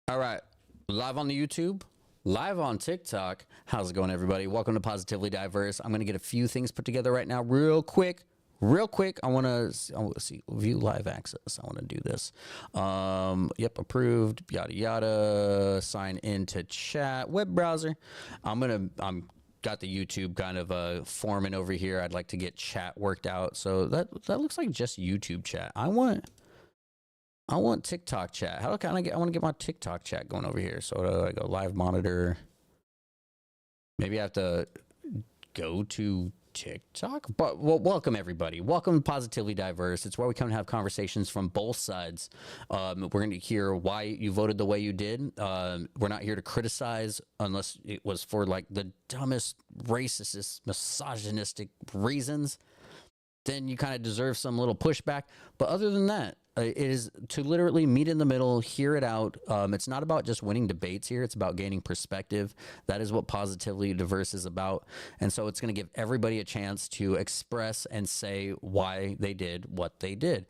All right, live on the YouTube, live on TikTok. How's it going, everybody? Welcome to Positively Diverse. I'm going to get a few things put together right now, real quick. Real quick, I want to see view live access. I want to do this. Yep, approved. Yada yada. Sign into chat web browser. I'm got the YouTube kind of forming over here. I'd like to get chat worked out. So that looks like just YouTube chat. I want TikTok chat. How can I get? I want to get my TikTok chat going over here. So I go live monitor. Maybe I have to go to TikTok. But well, welcome everybody. Welcome to Positively Diverse. It's where we come and have conversations from both sides. We're going to hear why you voted the way you did. We're not here to criticize unless it was for like the dumbest, racist, misogynistic reasons. Then you kind of deserve some little pushback. But other than that, it is to literally meet in the middle, hear it out. It's not about just winning debates here. It's about gaining perspective. That is what Positively Diverse is about. And so it's going to give everybody a chance to express and say why they did what they did.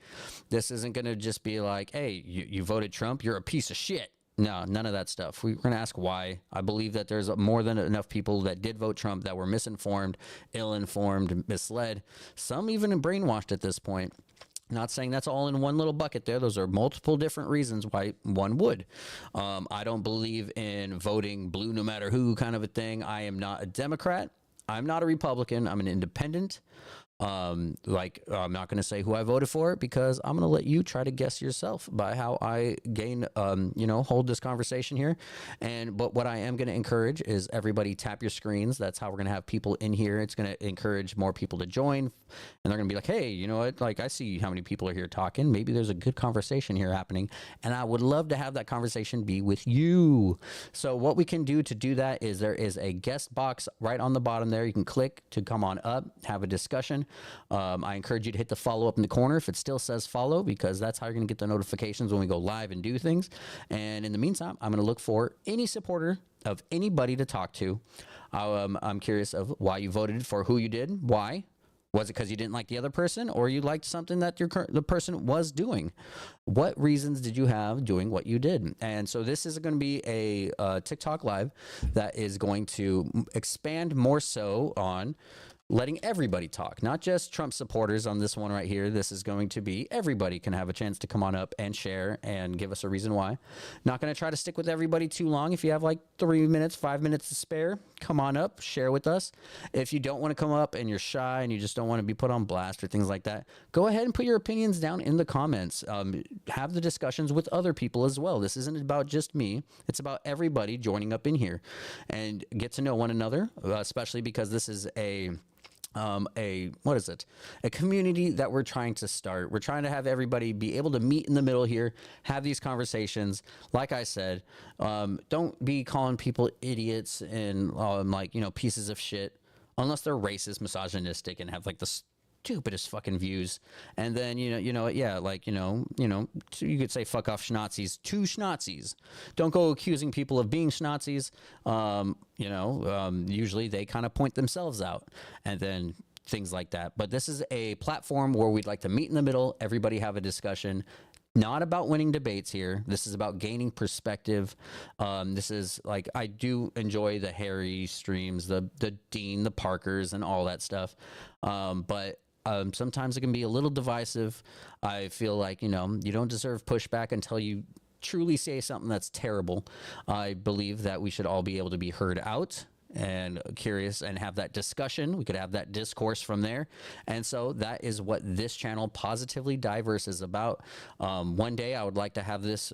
This isn't going to just be like, hey, you voted Trump, you're a piece of shit. No, none of that stuff. We're going to ask why. I believe that there's more than enough people that did vote Trump that were misinformed, ill-informed, misled, some even brainwashed at this point. Not saying that's all in one little bucket there. Those are multiple different reasons why one would. I don't believe in voting blue no matter who kind of a thing. I am not a Democrat. I'm not a Republican. I'm an independent. I'm not going to say who I voted for because I'm going to let you try to guess yourself by how I hold this conversation here. But what I am going to encourage is everybody tap your screens. That's how we're going to have people in here. It's going to encourage more people to join, and they're going to be like, hey, you know what? Like, I see how many people are here talking. Maybe there's a good conversation here happening, and I would love to have that conversation be with you. So what we can do to do that is there is a guest box right on the bottom there. You can click to come on up, have a discussion. I encourage you to hit the follow up in the corner if it still says follow, because that's how you're going to get the notifications when we go live and do things. And in the meantime, I'm going to look for any supporter of anybody to talk to. I'm curious of why you voted for who you did. Why? Was it because you didn't like the other person, or you liked something that the person was doing? What reasons did you have doing what you did? And so this is going to be a TikTok live that is going to expand more so on letting everybody talk, not just Trump supporters on this one right here. This is going to be everybody can have a chance to come on up and share and give us a reason why. Not going to try to stick with everybody too long. If you have like 3 minutes, 5 minutes to spare, come on up, share with us. If you don't want to come up and you're shy and you just don't want to be put on blast or things like that, go ahead and put your opinions down in the comments. Have the discussions with other people as well. This isn't about just me. It's about everybody joining up in here and get to know one another, especially because this is a community that we're trying to start. We're trying to have everybody be able to meet in the middle here, have these conversations. Like I said, don't be calling people idiots and pieces of shit unless they're racist, misogynistic, and have like the stupidest fucking views. And then you could say fuck off schnazis to schnazis. Don't go accusing people of being schnazis. Usually they kind of point themselves out, and then things like that. But this is a platform where we'd like to meet in the middle, everybody have a discussion. Not about winning debates here. This is about gaining perspective. This is like, I do enjoy the Harry streams, the Dean, the Parkers, and all that stuff. But sometimes it can be a little divisive. I feel like, you don't deserve pushback until you truly say something that's terrible. I believe that we should all be able to be heard out and curious and have that discussion. We could have that discourse from there. And so that is what this channel, Positively Diverse, is about. One day I would like to have this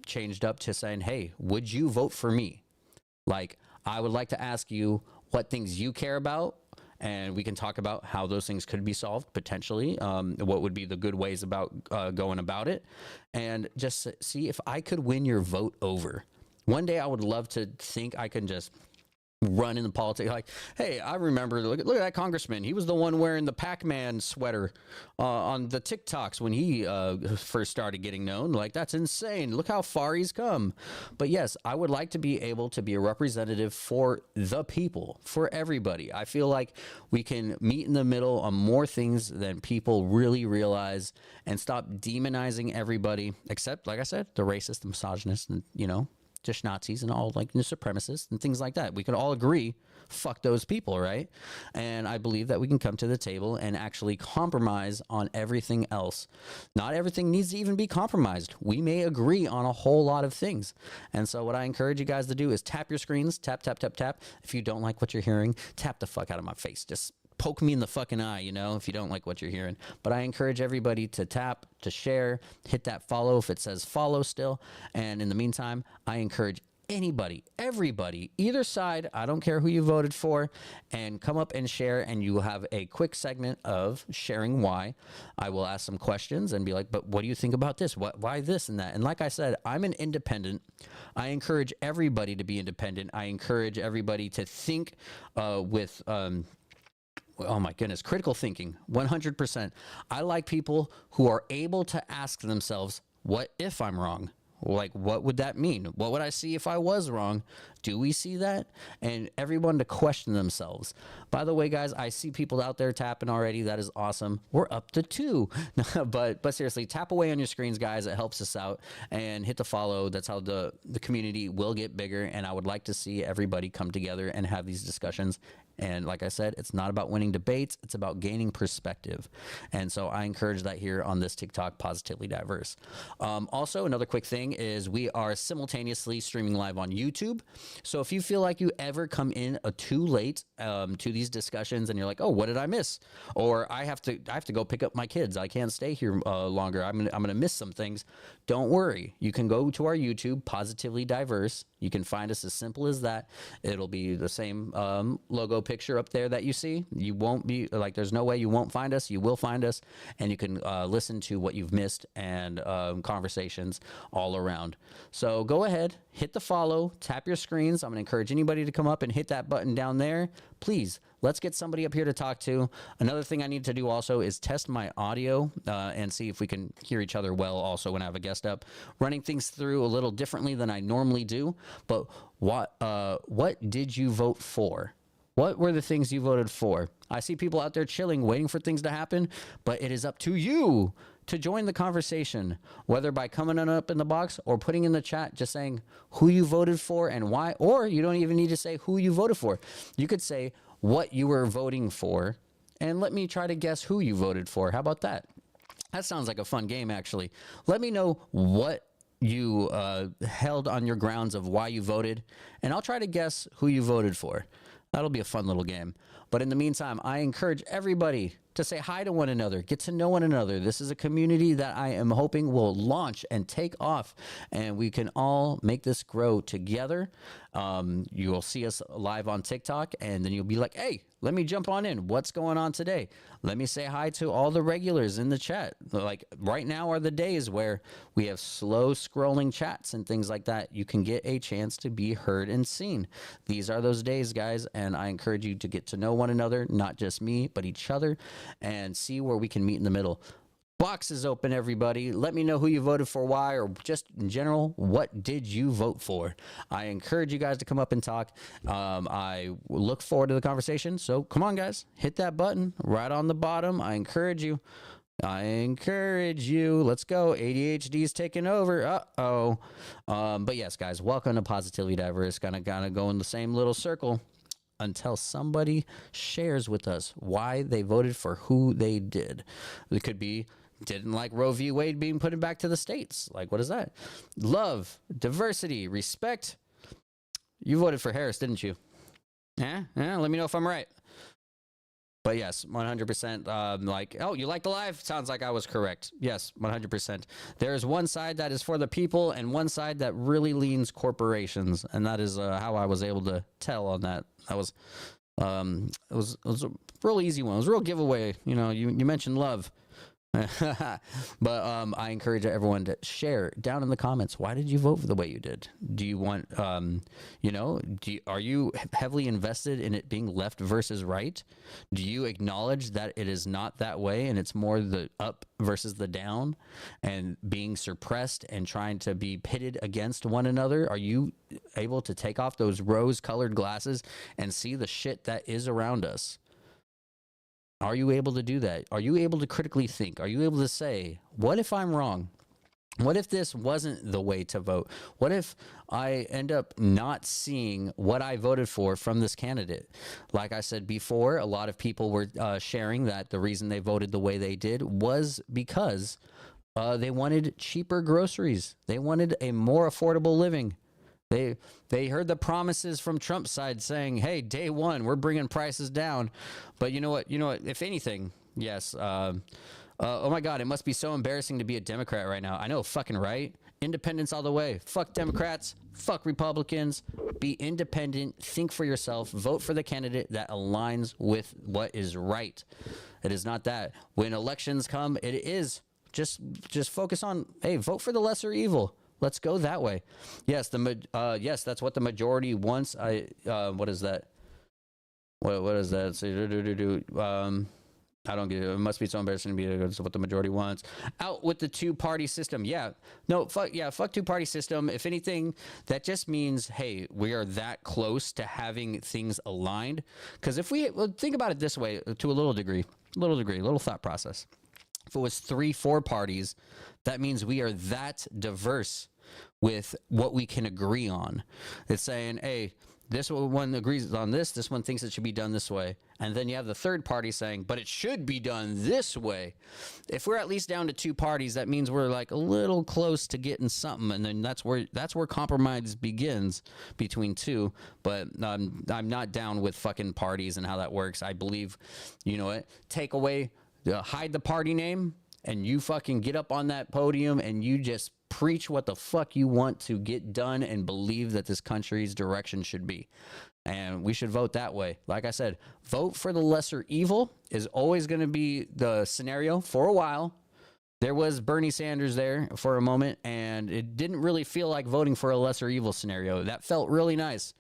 changed up to saying, hey, would you vote for me? Like, I would like to ask you what things you care about, and we can talk about how those things could be solved potentially, what would be the good ways about going about it, and just see if I could win your vote over. One day I would love to think I can just run in the politics. Like, hey, I remember, look at that congressman. He was the one wearing the Pac-Man sweater on the TikToks when he first started getting known. Like, that's insane. Look how far he's come. But yes, I would like to be able to be a representative for the people, for everybody. I feel like we can meet in the middle on more things than people really realize, and stop demonizing everybody, except, like I said, the racist, the misogynist, and, just Nazis and all, like, the supremacists and things like that. We can all agree, fuck those people, right? And I believe that we can come to the table and actually compromise on everything else. Not everything needs to even be compromised. We may agree on a whole lot of things. And so what I encourage you guys to do is tap your screens, tap, tap, tap, tap. If you don't like what you're hearing, tap the fuck out of my face. Just poke me in the fucking eye, if you don't like what you're hearing. But I encourage everybody to tap, to share, hit that follow if it says follow still. And in the meantime, I encourage anybody, everybody, either side, I don't care who you voted for, and come up and share, and you will have a quick segment of sharing why. I will ask some questions and be like, but what do you think about this? Why this and that? And like I said, I'm an independent. I encourage everybody to be independent. I encourage everybody to think with oh my goodness, critical thinking, 100%. I like people who are able to ask themselves, what if I'm wrong? Like, what would that mean? What would I see if I was wrong? Do we see that? And everyone to question themselves. By the way, guys, I see people out there tapping already. That is awesome. We're up to 2. but seriously, tap away on your screens, guys. It helps us out. And hit the follow. That's how the community will get bigger. And I would like to see everybody come together and have these discussions. And like I said, it's not about winning debates. It's about gaining perspective. And so I encourage that here on this TikTok, Positively Diverse. Also, another quick thing is we are simultaneously streaming live on YouTube. So if you feel like you ever come in too late to these discussions and you're like, oh, what did I miss? Or I have to go pick up my kids. I can't stay here longer. I'm gonna miss some things. Don't worry. You can go to our YouTube, Positively Diverse. You can find us as simple as that. It'll be the same logo picture up there that you see. You won't be like, there's no way you won't find us. You will find us, and you can listen to what you've missed and conversations all around. So go ahead, hit the follow, tap your screens. I'm going to encourage anybody to come up and hit that button down there. Please, let's get somebody up here to talk to. Another thing I need to do also is test my audio and see if we can hear each other well also when I have a guest up. Running things through a little differently than I normally do. But what did you vote for? What were the things you voted for? I see people out there chilling, waiting for things to happen, but it is up to you to join the conversation, whether by coming on up in the box or putting in the chat, just saying who you voted for and why, or you don't even need to say who you voted for. You could say what you were voting for, and let me try to guess who you voted for. How about that? That sounds like a fun game, actually. Let me know what you held on your grounds of why you voted, and I'll try to guess who you voted for. That'll be a fun little game. But in the meantime, I encourage everybody to say hi to one another, get to know one another. This is a community that I am hoping will launch and take off, and we can all make this grow together. You will see us live on TikTok, and then you'll be like, hey, let me jump on in. What's going on today? Let me say hi to all the regulars in the chat. Like right now are the days where we have slow scrolling chats and things like that. You can get a chance to be heard and seen. These are those days, guys, and I encourage you to get to know one another, not just me, but each other, and see where we can meet in the middle. Box is open, everybody. Let me know who you voted for, why, or just in general, what did you vote for? I encourage you guys to come up and talk. I look forward to the conversation. So come on, guys, hit that button right on the bottom. I encourage you. Let's go. ADHD's taking over. But yes, guys, welcome to Positively Diverse. Gonna go in the same little circle until somebody shares with us why they voted for who they did. It could be didn't like Roe v. Wade being put back to the states. Like, what is that? Love, diversity, respect. You voted for Harris, didn't you? Yeah. Let me know if I'm right. But yes, 100%. Like, oh, you like the live? Sounds like I was correct. Yes, 100%. There's one side that is for the people and one side that really leans corporations, and that is how I was able to tell on that. That was, it was a real easy one. It was a real giveaway. You know, you mentioned love. But I encourage everyone to share down in the comments. Why did you vote for the way you did? Do you want, are you heavily invested in it being left versus right? Do you acknowledge that it is not that way and it's more the up versus the down and being suppressed and trying to be pitted against one another? Are you able to take off those rose-colored glasses and see the shit that is around us? Are you able to do that? Are you able to critically think? Are you able to say, what if I'm wrong? What if this wasn't the way to vote? What if I end up not seeing what I voted for from this candidate? Like I said before, a lot of people were sharing that the reason they voted the way they did was because they wanted cheaper groceries. They wanted a more affordable living. They heard the promises from Trump's side saying, hey, day one, we're bringing prices down. But you know what? If anything, yes. Oh my God, it must be so embarrassing to be a Democrat right now. I know, fucking right. Independence all the way. Fuck Democrats. Fuck Republicans. Be independent. Think for yourself. Vote for the candidate that aligns with what is right. It is not that. When elections come, it is just focus on, hey, vote for the lesser evil. Let's go that way. Yes, yes, that's what the majority wants. What is that? What is that? I don't get it. It must be so embarrassing to be what the majority wants. Out with the two-party system. Yeah. No, fuck two-party system. If anything, that just means, hey, we are that close to having things aligned. Because if think about it this way, to a little thought process. If it was 3-4 parties, that means we are that diverse with what we can agree on. It's saying, hey, this one agrees on this one thinks it should be done this way. And then you have the third party saying, but it should be done this way. If we're at least down to 2 parties, that means we're like a little close to getting something. And then that's where compromise begins between two. But I'm not down with fucking parties and how that works. I believe, you know what, take away, hide the party name, and you fucking get up on that podium and you just preach what the fuck you want to get done and believe that this country's direction should be. And we should vote that way. Like I said, vote for the lesser evil is always going to be the scenario for a while. There was Bernie Sanders there for a moment, and it didn't really feel like voting for a lesser evil scenario. That felt really nice.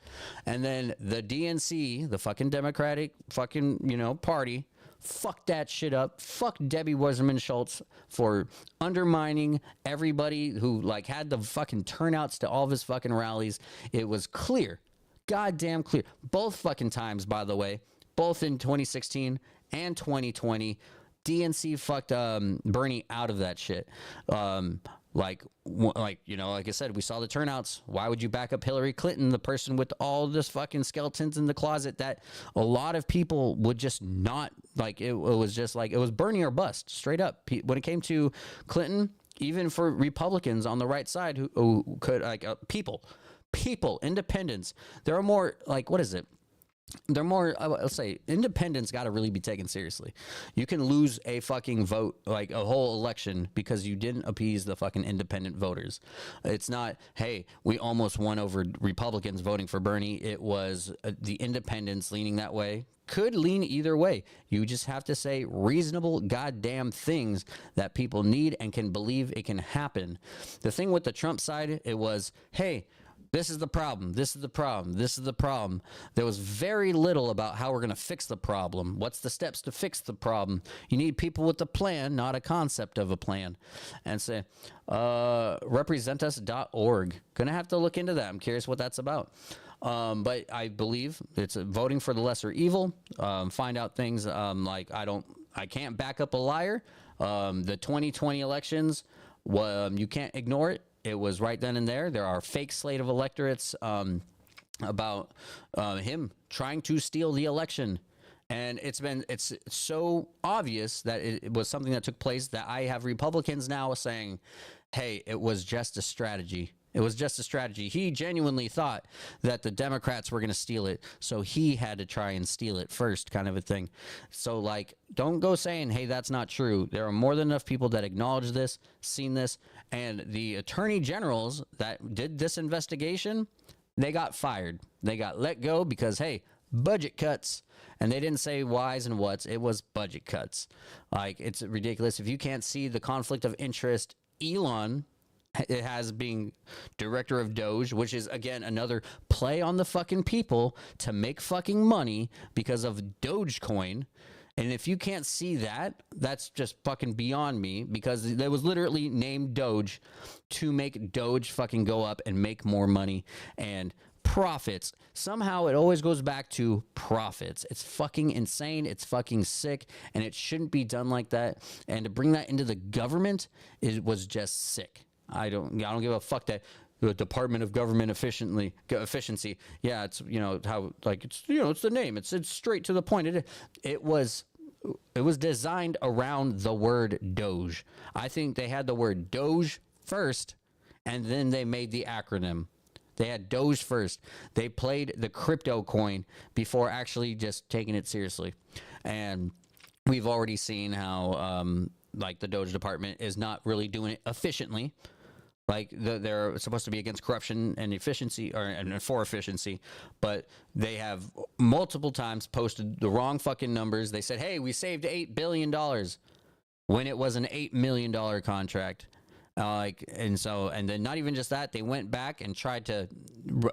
And then the DNC, the fucking Democratic fucking, party, fuck that shit up. Fuck Debbie Wasserman Schultz for undermining everybody who had the fucking turnouts to all of his fucking rallies. It was clear, goddamn clear. Both fucking times, by the way, both in 2016 and 2020, DNC fucked Bernie out of that shit. Like I said, we saw the turnouts. Why would you back up Hillary Clinton, the person with all this fucking skeletons in the closet that a lot of people would just not like? It was just like, it was Bernie or bust, straight up. When it came to Clinton, even for Republicans on the right side who could, people, independents, there are more, what is it? They're more, let's say, independents got to really be taken seriously. You can lose a fucking vote, a whole election, because you didn't appease the fucking independent voters. It's not, hey, we almost won over Republicans voting for Bernie. It was the independents leaning that way. Could lean either way. You just have to say reasonable goddamn things that people need and can believe it can happen. The thing with the Trump side, it was, hey, this is the problem. This is the problem. This is the problem. There was very little about how we're going to fix the problem. What's the steps to fix the problem? You need people with a plan, not a concept of a plan. And say, representus.org. Going to have to look into that. I'm curious what that's about. But I believe it's voting for the lesser evil. Find out things I can't back up a liar. The 2020 elections, you can't ignore it. It was right then and there. There are fake slate of electorates about him trying to steal the election. And it's so obvious that it was something that took place that I have Republicans now saying, hey, it was just a strategy. It was just a strategy. He genuinely thought that the Democrats were going to steal it, so he had to try and steal it first, kind of a thing. So, don't go saying, hey, that's not true. There are more than enough people that acknowledge this, seen this, and the attorney generals that did this investigation, they got fired. They got let go because, hey, budget cuts. And they didn't say whys and whats. It was budget cuts. Like, it's ridiculous. If you can't see the conflict of interest, Elon it has being director of Doge, which is again another play on the fucking people to make fucking money because of Dogecoin. And if you can't see that, that's just fucking beyond me, because it was literally named Doge to make Doge fucking go up and make more money and profits. Somehow it always goes back to profits. It's fucking insane. It's fucking sick, and it shouldn't be done like that. And to bring that into the government, it was just sick. I don't give a fuck that the Department of Government Efficiency. Yeah, it's how like it's the name. It's straight to the point. It was designed around the word Doge. I think they had the word Doge first, and then they made the acronym. They had Doge first. They played the crypto coin before actually just taking it seriously. And we've already seen how like the Doge department is not really doing it efficiently. Like they're supposed to be against corruption and efficiency, and for efficiency, but they have multiple times posted the wrong fucking numbers. They said, "Hey, we saved $8 billion," when it was an $8 million contract. And then not even just that, they went back and tried to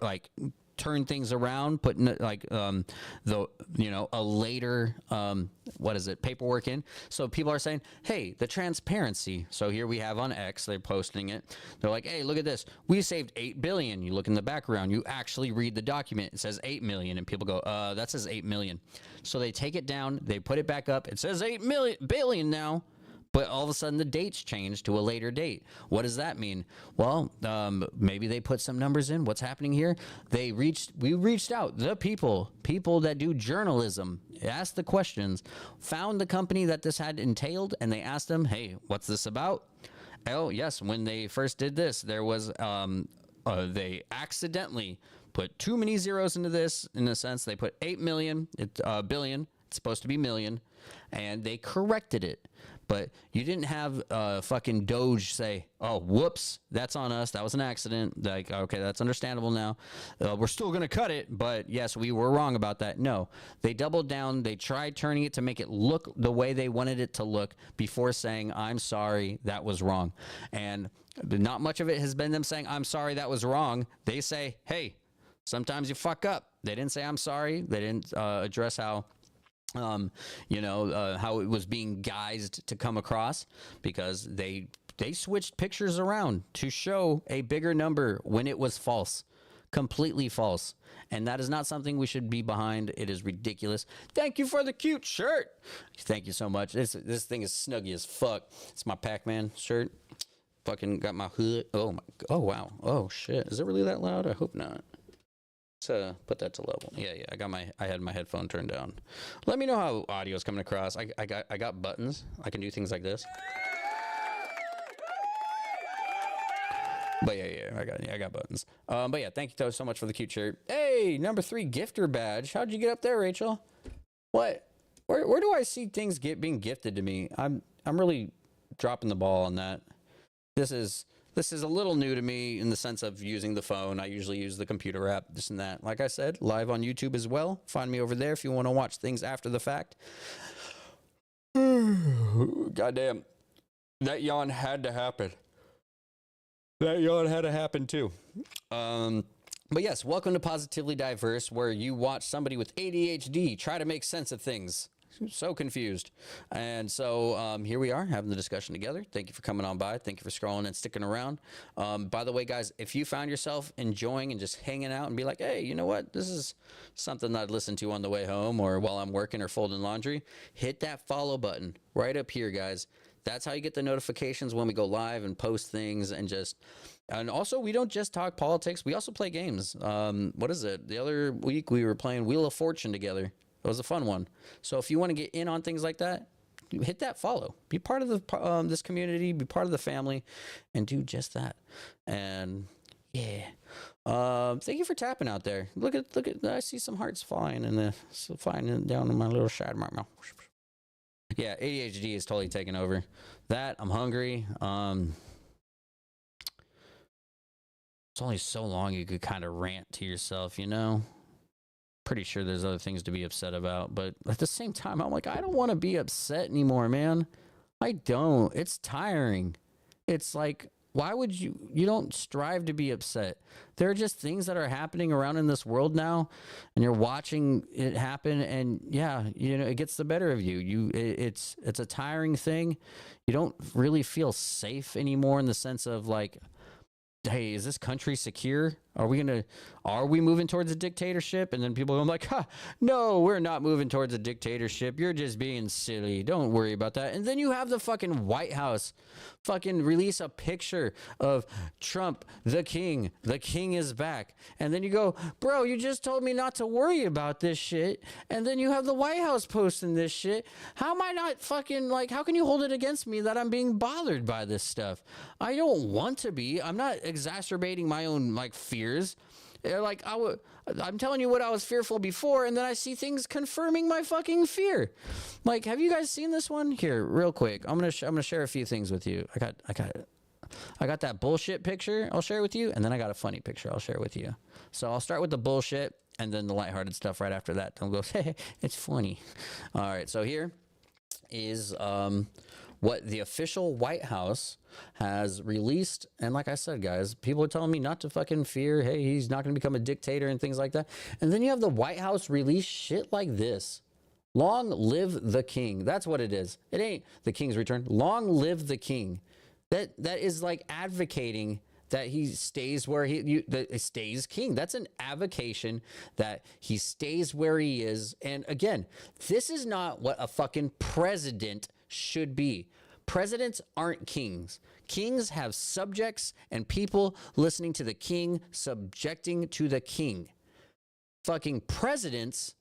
like turn things around, putting like a later paperwork in. So people are saying, hey, the transparency. So here we have on X, they're posting it. They're like, hey, look at this. We saved $8 billion. You look in the background, you actually read the document. It says 8 million, and people go, that says 8 million. So they take it down, they put it back up. It says 8 billion now. But all of a sudden, the date's changed to a later date. What does that mean? Well, maybe they put some numbers in. What's happening here? We reached out. The people that do journalism, asked the questions, found the company that this had entailed, and they asked them, hey, what's this about? Oh, yes, when they first did this, there was, they accidentally put too many zeros into this. In a sense, they put 8 million, billion. It's supposed to be million, and they corrected it. But you didn't have fucking Doge say, oh, whoops, that's on us. That was an accident. Like, okay, that's understandable now. We're still going to cut it, but yes, we were wrong about that. No, they doubled down. They tried turning it to make it look the way they wanted it to look before saying, I'm sorry, that was wrong. And not much of it has been them saying, I'm sorry, that was wrong. They say, hey, sometimes you fuck up. They didn't say, I'm sorry. They didn't address how how it was being guised to come across, because they switched pictures around to show a bigger number when it was false, completely false. And that is not something we should be behind. It is ridiculous. Thank you for the cute shirt. Thank you so much. This thing is snuggy as fuck. It's my Pac-Man shirt. Fucking got my hood. Oh wow. Oh shit. Is it really that loud? I hope not. Put that to level. Yeah. I had my headphone turned down. Let me know how audio is coming across. I got buttons. I can do things like this. But yeah, I got buttons. But yeah, thank you so much for the cute shirt. Hey, number 3 gifter badge. How'd you get up there, Rachel? What? Where do I see things being gifted to me? I'm really dropping the ball on that. This is a little new to me in the sense of using the phone. I usually use the computer app, this and that. Like I said, live on YouTube as well. Find me over there if you want to watch things after the fact. Goddamn. That yawn had to happen. That yawn had to happen too. But yes, welcome to Positively Diverse, where you watch somebody with ADHD try to make sense of things. So confused. And so here we are having the discussion together. Thank you for coming on by. Thank you for scrolling and sticking around. By the way, guys, if you found yourself enjoying and just hanging out and be like, hey, you know what? This is something that I'd listen to on the way home or while I'm working or folding laundry. Hit that follow button right up here, guys. That's how you get the notifications when we go live and post things and also, we don't just talk politics. We also play games. What is it? The other week we were playing Wheel of Fortune together. It was a fun one. So if you want to get in on things like that, hit that follow. Be part of the this community. Be part of the family, and do just that. And yeah, thank you for tapping out there. Look at. I see some hearts flying down in my little shadow mark mouth. Yeah, ADHD is totally taking over. That I'm hungry. It's only so long you could kind of rant to yourself, you know. Pretty sure there's other things to be upset about, but at the same time, I'm like, I don't want to be upset anymore, man. I don't. It's tiring. It's like, why would you don't strive to be upset. There are just things that are happening around in this world now, and you're watching it happen, and yeah, it gets the better of you. It's a tiring thing. You don't really feel safe anymore in the sense of like, hey, is this country secure? Are we moving towards a dictatorship? And then people go like, no, we're not moving towards a dictatorship. You're just being silly. Don't worry about that. And then you have the fucking White House fucking release a picture of Trump, the king. The king is back. And then you go, bro, you just told me not to worry about this shit. And then you have the White House posting this shit. How am I not fucking like, how can you hold it against me that I'm being bothered by this stuff? I don't want to be. I'm not exacerbating my own like fears. Like I'm telling you what I was fearful before, and then I see things confirming my fucking fear. Like, have you guys seen this one? Here, real quick, I'm gonna share a few things with you. I got that bullshit picture. I'll share with you, and then I got a funny picture. I'll share with you. So I'll start with the bullshit, and then the lighthearted stuff right after that. Don't go, hey, it's funny. All right, so here is what the official White House has released. And like I said, guys, people are telling me not to fucking fear. Hey, he's not going to become a dictator and things like that. And then you have the White House release shit like this. Long live the king. That's what it is. It ain't the king's return. Long live the king. That is like advocating that he stays where he stays king. That's an avocation that he stays where he is. And again, this is not what a fucking president should be. Presidents aren't kings. Kings have subjects and people listening to the king, subjecting to the king. Fucking presidents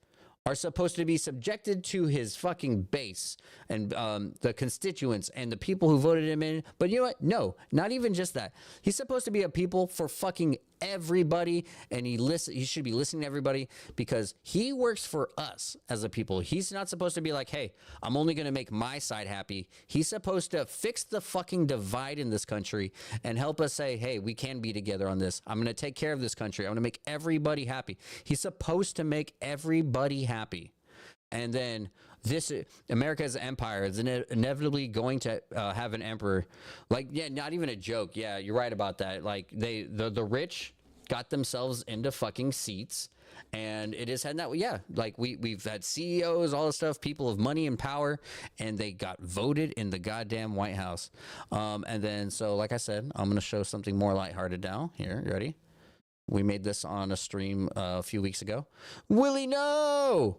are supposed to be subjected to his fucking base and the constituents and the people who voted him in. But you know what? No, not even just that. He's supposed to be a people for fucking everybody, and he should be listening to everybody because he works for us as a people. He's not supposed to be like, hey, I'm only going to make my side happy. He's supposed to fix the fucking divide in this country and help us say, hey, we can be together on this. I'm going to take care of this country. I'm going to make everybody happy. He's supposed to make everybody happy. And then this America's empire is inevitably going to have an emperor. Like, yeah, not even a joke. Yeah, you're right about that. Like the rich got themselves into fucking seats, and it is heading that way. Yeah, like we've had CEOs, all this stuff, people of money and power, and they got voted in the goddamn White House. And then so like I said, I'm gonna show something more lighthearted now. Here, you ready? We made this on a stream a few weeks ago. Willie, no!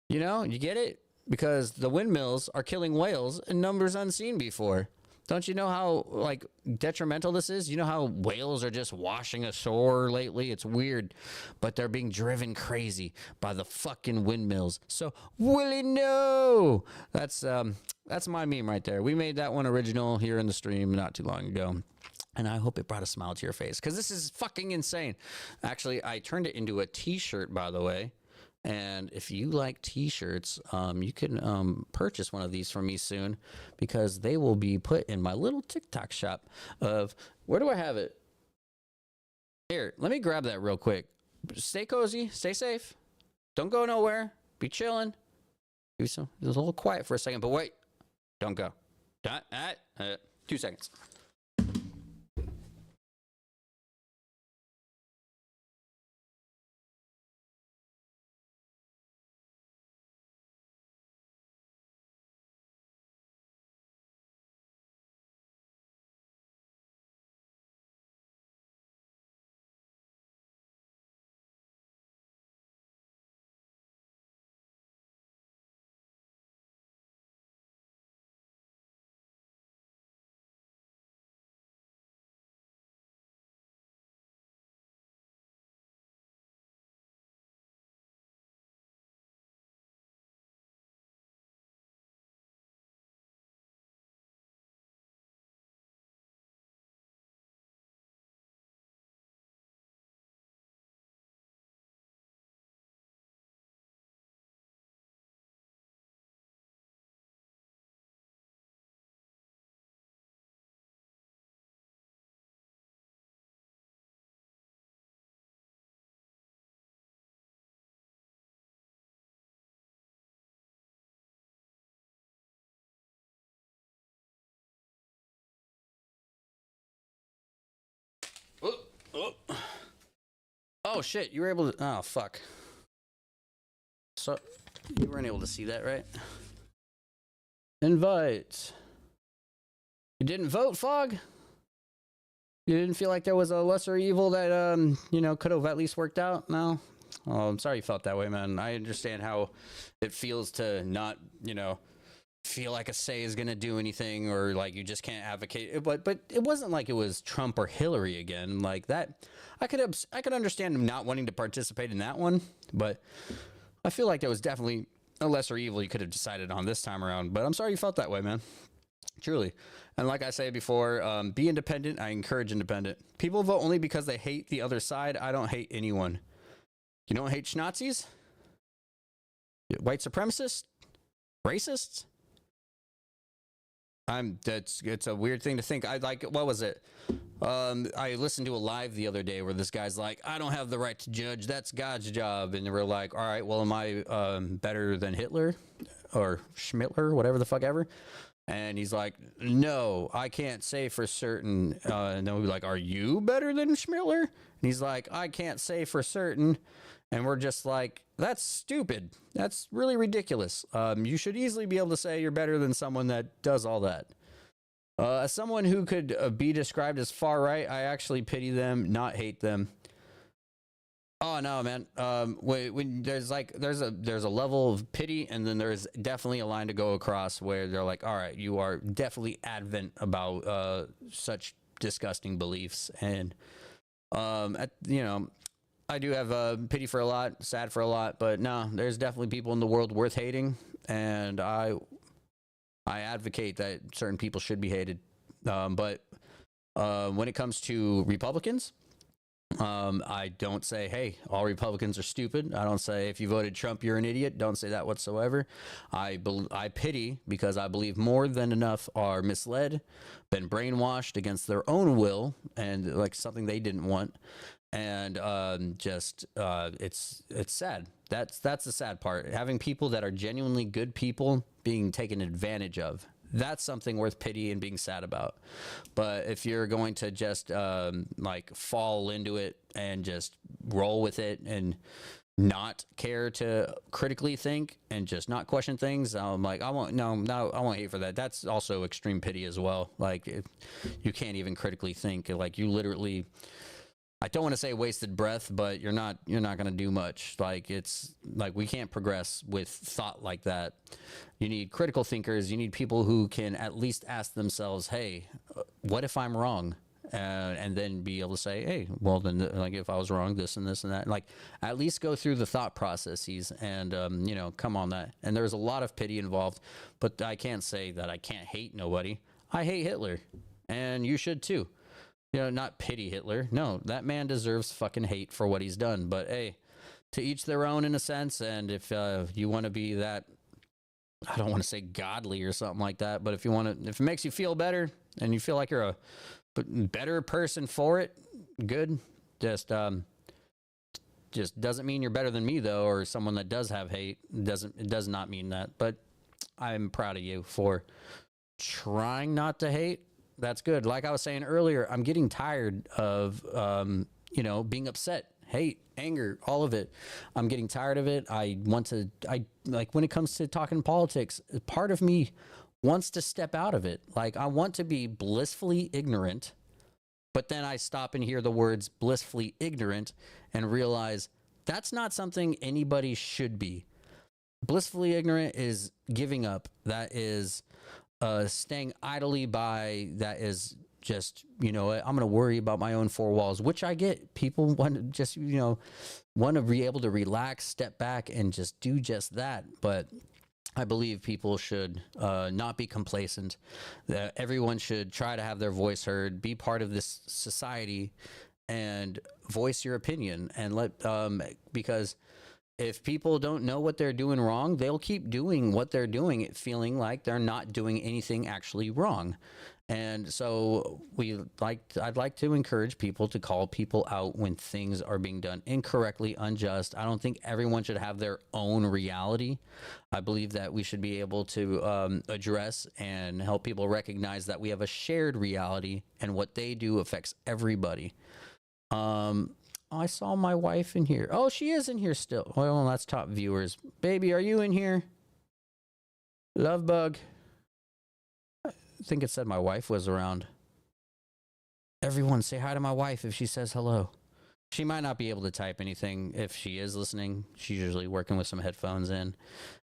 You get it? Because the windmills are killing whales in numbers unseen before. Don't you know how, like, detrimental this is? You know how whales are just washing ashore lately? It's weird. But they're being driven crazy by the fucking windmills. So, Willie, no! That's my meme right there. We made that one original here in the stream not too long ago. And I hope it brought a smile to your face. Because this is fucking insane. Actually, I turned it into a t-shirt, by the way. And if you like t-shirts, you can purchase one of these from me soon because they will be put in my little TikTok shop of, where do I have it? Here, let me grab that real quick. Stay cozy, stay safe. Don't go nowhere. Be chilling. It was a little quiet for a second, but wait. Don't go. 2 seconds. Oh. Oh shit! You were able to. Oh fuck. So you weren't able to see that, right? Invite. You didn't vote, Fog? You didn't feel like there was a lesser evil that could have at least worked out? No? Oh, I'm sorry you felt that way, man. I understand how it feels to not, feel like a say is going to do anything, or like you just can't advocate. But it wasn't like it was Trump or Hillary again. Like that, I could understand him not wanting to participate in that one, but I feel like there was definitely a lesser evil you could have decided on this time around. But I'm sorry you felt that way, man. Truly. And like I said before, be independent. I encourage independent. People vote only because they hate the other side. I don't hate anyone. You don't hate Schnazis? White supremacists? Racists? It's a weird thing to think. What was it? I listened to a live the other day where this guy's like, I don't have the right to judge. That's God's job. And we're like, all right, well, am I better than Hitler or Schmittler, whatever the fuck ever? And he's like, no, I can't say for certain. And then we're like, are you better than Schmittler? And he's like, I can't say for certain. And we're just like, that's stupid. That's really ridiculous. You should easily be able to say you're better than someone that does all that. As someone who could be described as far right, I actually pity them, not hate them. Oh no, man. When there's a level of pity, and then there's definitely a line to go across where they're like, all right, you are definitely adamant about such disgusting beliefs, and I do have pity for a lot, sad for a lot, but no, there's definitely people in the world worth hating, and I advocate that certain people should be hated. But when it comes to Republicans, I don't say, hey, all Republicans are stupid. I don't say, if you voted Trump, you're an idiot. Don't say that whatsoever. I pity, because I believe more than enough are misled, been brainwashed against their own will, and like something they didn't want. And it's sad. That's the sad part. Having people that are genuinely good people being taken advantage of. That's something worth pity and being sad about. But if you're going to just fall into it and just roll with it and not care to critically think and just not question things, I'm like, I won't hate for that. That's also extreme pity as well. Like, you can't even critically think. Like, you literally, I don't want to say wasted breath, but you're not going to do much. Like, it's like, we can't progress with thought like that. You need critical thinkers. You need people who can at least ask themselves, hey, what if I'm wrong? And then be able to say, hey, well, then, like, if I was wrong, this and this and that, like, at least go through the thought processes and, come on that. And there's a lot of pity involved, but I can't say that I can't hate nobody. I hate Hitler, and you should too. Not pity Hitler. No, that man deserves fucking hate for what he's done. But hey, to each their own in a sense. And if you want to be that, I don't want to say godly or something like that, but if it makes you feel better and you feel like you're a better person for it, good. Just doesn't mean you're better than me though, or someone that does have hate. It does not mean that. But I'm proud of you for trying not to hate. That's good. Like I was saying earlier, I'm getting tired of, being upset, hate, anger, all of it. I'm getting tired of it. When it comes to talking politics, part of me wants to step out of it. Like, I want to be blissfully ignorant, but then I stop and hear the words blissfully ignorant and realize that's not something anybody should be. Blissfully ignorant is giving up. That is staying idly by. That is just, I'm going to worry about my own four walls, which I get. People want to just, want to be able to relax, step back, and just do just that. But I believe people should not be complacent. That everyone should try to have their voice heard, be part of this society, and voice your opinion. And because if people don't know what they're doing wrong, they'll keep doing what they're doing, feeling like they're not doing anything actually wrong. And so I'd like to encourage people to call people out when things are being done incorrectly, unjust. I don't think everyone should have their own reality. I believe that we should be able to address and help people recognize that we have a shared reality, and what they do affects everybody. I saw my wife in here. Oh, she is in here still. Well, that's top viewers. Baby, are you in here? Love bug. I think it said my wife was around. Everyone say hi to my wife if she says hello. She might not be able to type anything if she is listening. She's usually working with some headphones in.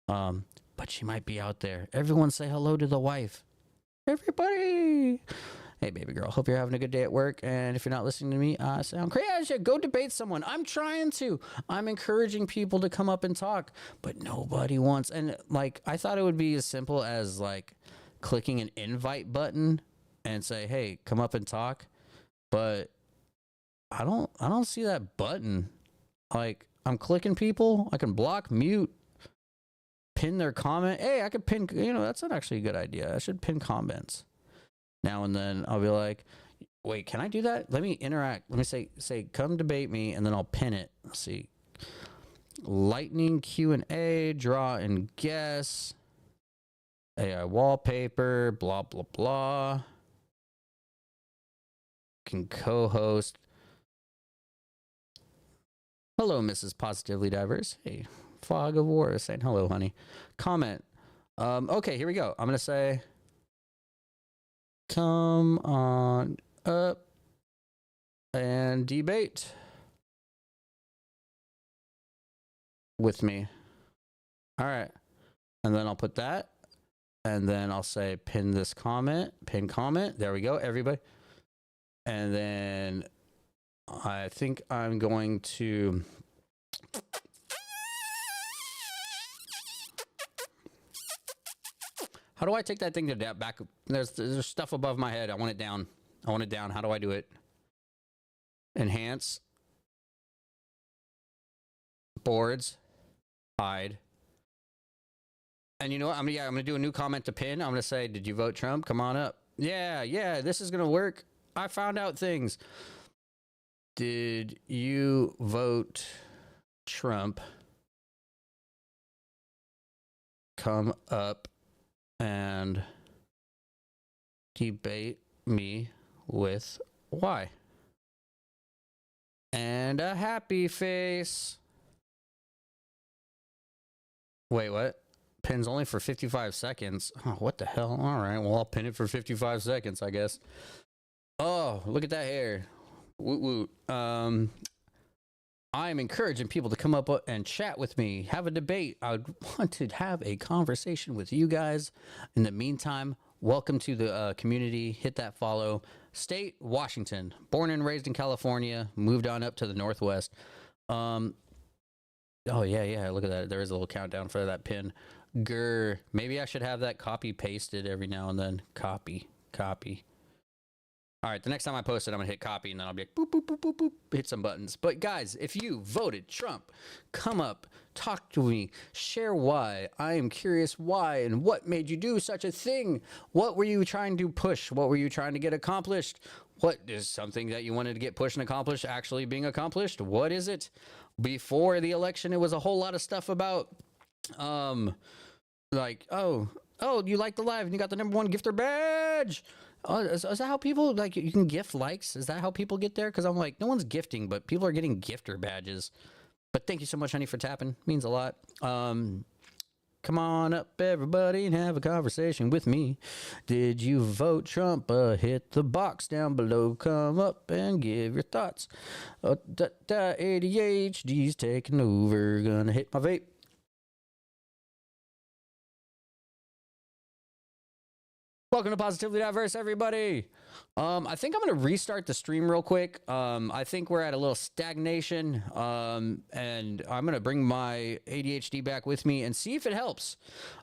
But she might be out there. Everyone say hello to the wife. Everybody. Hey, baby girl. Hope you're having a good day at work. And if you're not listening to me, I sound crazy. Go debate someone. I'm trying to. I'm encouraging people to come up and talk, but nobody wants. And like, I thought it would be as simple as like clicking an invite button and say, "Hey, come up and talk." But I don't see that button. Like, I'm clicking people. I can block, mute, pin their comment. Hey, I could pin. You know, that's not actually a good idea. I should pin comments. Now and then I'll be like, wait, can I do that? Let me interact. Let me say, come debate me, and then I'll pin it. Let's see. Lightning Q&A, draw and guess. AI wallpaper, blah, blah, blah. Can co-host. Hello, Mrs. Positively Diverse. Hey, Fog of War saying hello, honey. Comment. Okay, here we go. I'm going to say, come on up and debate with me. All right. And then I'll put that. And then I'll say pin this comment. Pin comment. There we go, everybody. And then I think I'm going to... How do I take that thing to back? There's stuff above my head. I want it down. I want it down. How do I do it? Enhance. Boards. Hide. And you know what? I'm gonna do a new comment to pin. I'm gonna say, "Did you vote Trump? Come on up." Yeah. This is gonna work. I found out things. Did you vote Trump? Come up and debate me with why. And a happy face. Wait, what? Pin's only for 55 seconds. Oh, what the hell? All right, well, I'll pin it for 55 seconds, I guess. Oh, look at that hair. Woot woot. I'm encouraging people to come up and chat with me, have a debate. I would want to have a conversation with you guys. In the meantime, welcome to the community. Hit that follow. State, Washington. Born and raised in California. Moved on up to the Northwest. Oh, yeah. Look at that. There is a little countdown for that pin. Grr. Maybe I should have that copy pasted every now and then. Copy. All right, the next time I post it, I'm going to hit copy, and then I'll be like, boop, boop, boop, boop, boop, hit some buttons. But guys, if you voted Trump, come up, talk to me, share why. I am curious why and what made you do such a thing. What were you trying to push? What were you trying to get accomplished? What is something that you wanted to get pushed and accomplished actually being accomplished? What is it? Before the election, it was a whole lot of stuff about, like, oh, you liked the live and you got the #1 gifter badge. Oh, is that how people, like, you can gift likes? Is that how people get there? Because I'm like, no one's gifting, but people are getting gifter badges. But thank you so much, honey, for tapping. Means a lot. Come on up, everybody, and have a conversation with me. Did you vote Trump? Hit the box down below. Come up and give your thoughts. ADHD's taking over. Gonna hit my vape. Welcome to Positively Diverse, everybody. I think I'm going to restart the stream real quick. I think we're at a little stagnation, and I'm going to bring my ADHD back with me and see if it helps.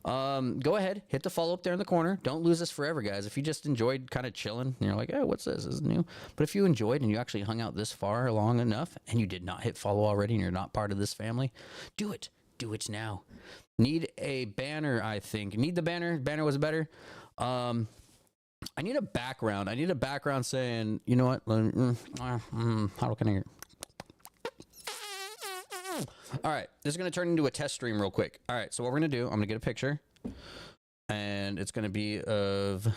Go ahead, hit the follow up there in the corner. Don't lose this forever, guys. If you just enjoyed kind of chilling and you're like, hey, what's this? This is new. But if you enjoyed and you actually hung out this far long enough and you did not hit follow already and you're not part of this family, do it. Do it now. Need a banner, I think. Need the banner. Banner was better. I need a background. I need a background saying, you know what? How can I? All right, this is going to turn into a test stream real quick. All right, so what we're going to do, I'm going to get a picture, and it's going to be of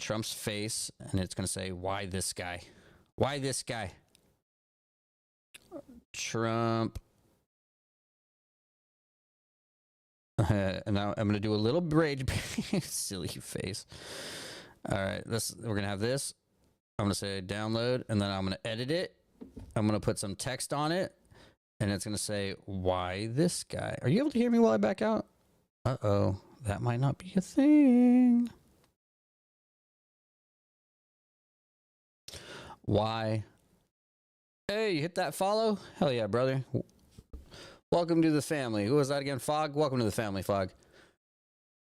Trump's face, and it's going to say, why this guy? Why this guy? Trump. And now I'm gonna do a little rage. Silly face. All right, we're gonna have this. I'm gonna say download, and then I'm gonna edit it. I'm gonna put some text on it, and it's gonna say, "Why this guy?" Are you able to hear me while I back out? Uh-oh, that might not be a thing. Why? Hey, you hit that follow? Hell yeah, brother. Welcome to the family. Who was that again? Fog? Welcome to the family, Fog.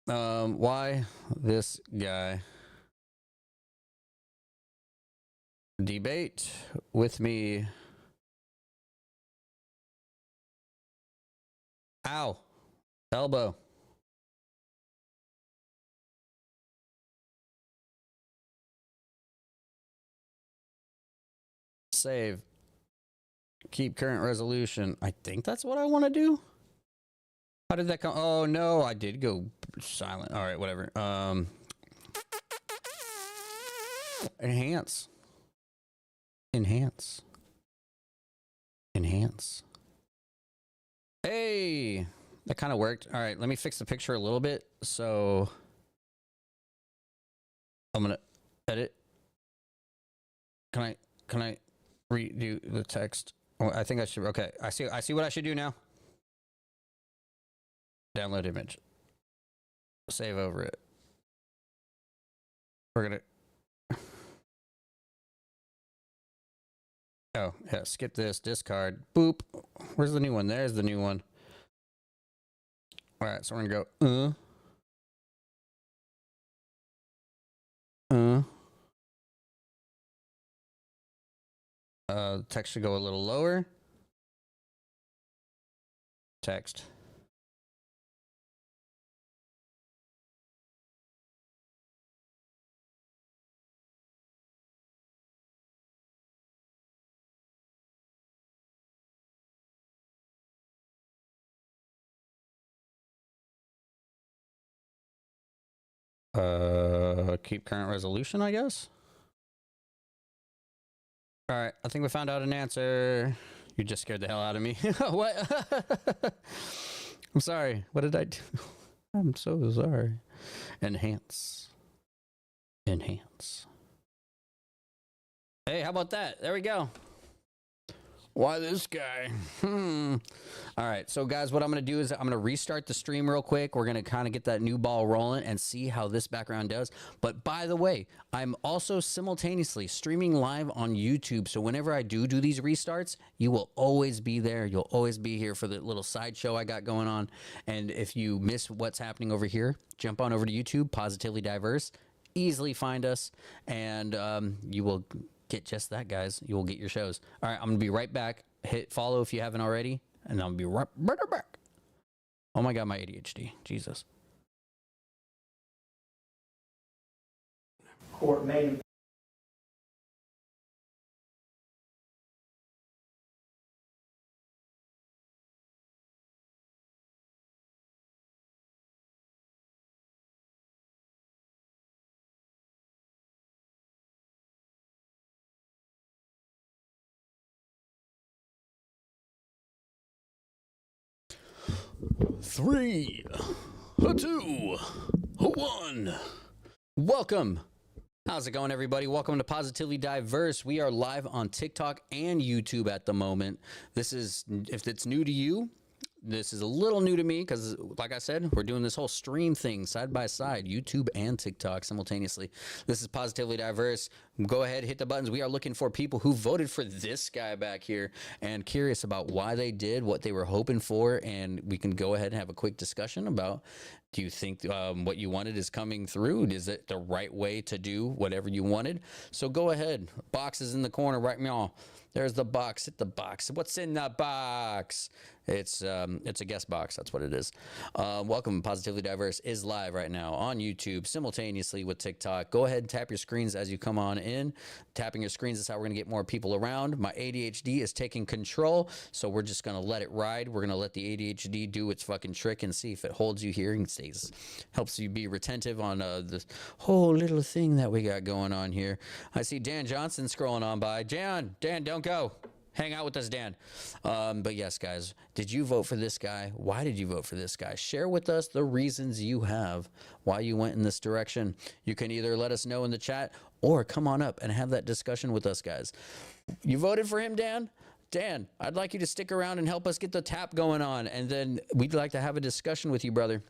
Why this guy? Debate with me. Ow. Elbow. Save. Keep current resolution. I think that's what I want to do. How did that come? Oh no, I did go silent. All right, whatever. Enhance. Enhance. Enhance. Hey, that kind of worked. All right, let me fix the picture a little bit. So I'm gonna edit. Can I redo the text? Oh, I think I should. Okay, I see what I should do now. Download image. Save over it. We're gonna. Oh, yeah, skip this, discard, boop. Where's the new one? There's the new one. All right, so we're gonna go, text should go a little lower. Text. Keep current resolution, I guess. All right, I think we found out an answer. You just scared the hell out of me. What? I'm sorry. What did I do? I'm so sorry. Enhance. Enhance. Hey, how about that? There we go. Why this guy? All right, so guys, what I'm going to do is I'm going to restart the stream real quick. We're going to kind of get that new ball rolling and see how this background does. But by the way, I'm also simultaneously streaming live on YouTube. So whenever I do these restarts, you will always be there. You'll always be here for the little sideshow I got going on. And if you miss what's happening over here, jump on over to YouTube, Positively Diverse. Easily find us, and you will get just that, guys. You will get your shows. All right, I'm gonna be right back. Hit follow if you haven't already, and I'll be right back. Oh my god, my ADHD, Jesus. Court made. Three, a two, a one. Welcome. How's it going, everybody? Welcome to Positively Diverse. We are live on TikTok and YouTube at the moment. This is, if it's new to you, this is a little new to me because, like I said, we're doing this whole stream thing side by side, YouTube and TikTok simultaneously. This is Positively Diverse. Go ahead, hit the buttons. We are looking for people who voted for this guy back here and curious about why they did, what they were hoping for, and we can go ahead and have a quick discussion about, do you think what you wanted is coming through? Is it the right way to do whatever you wanted? So go ahead. Box is in the corner right now. There's the box. Hit the box. What's in the box? It's a guest box. That's what it is. Welcome. Positively Diverse is live right now on YouTube simultaneously with TikTok. Go ahead and tap your screens as you come on in. Tapping your screens is how we're going to get more people around. My ADHD is taking control, so we're just going to let it ride. We're going to let the ADHD do its fucking trick and see if it holds you here and stays, helps you be retentive on this whole little thing that we got going on here. I see Dan Johnson scrolling on by. Dan, don't go. Hang out with us, Dan. But yes, guys, did you vote for this guy? Why did you vote for this guy? Share with us the reasons you have why you went in this direction. You can either let us know in the chat or come on up and have that discussion with us, guys. You voted for him, Dan? Dan, I'd like you to stick around and help us get the tap going on, and then we'd like to have a discussion with you, brother.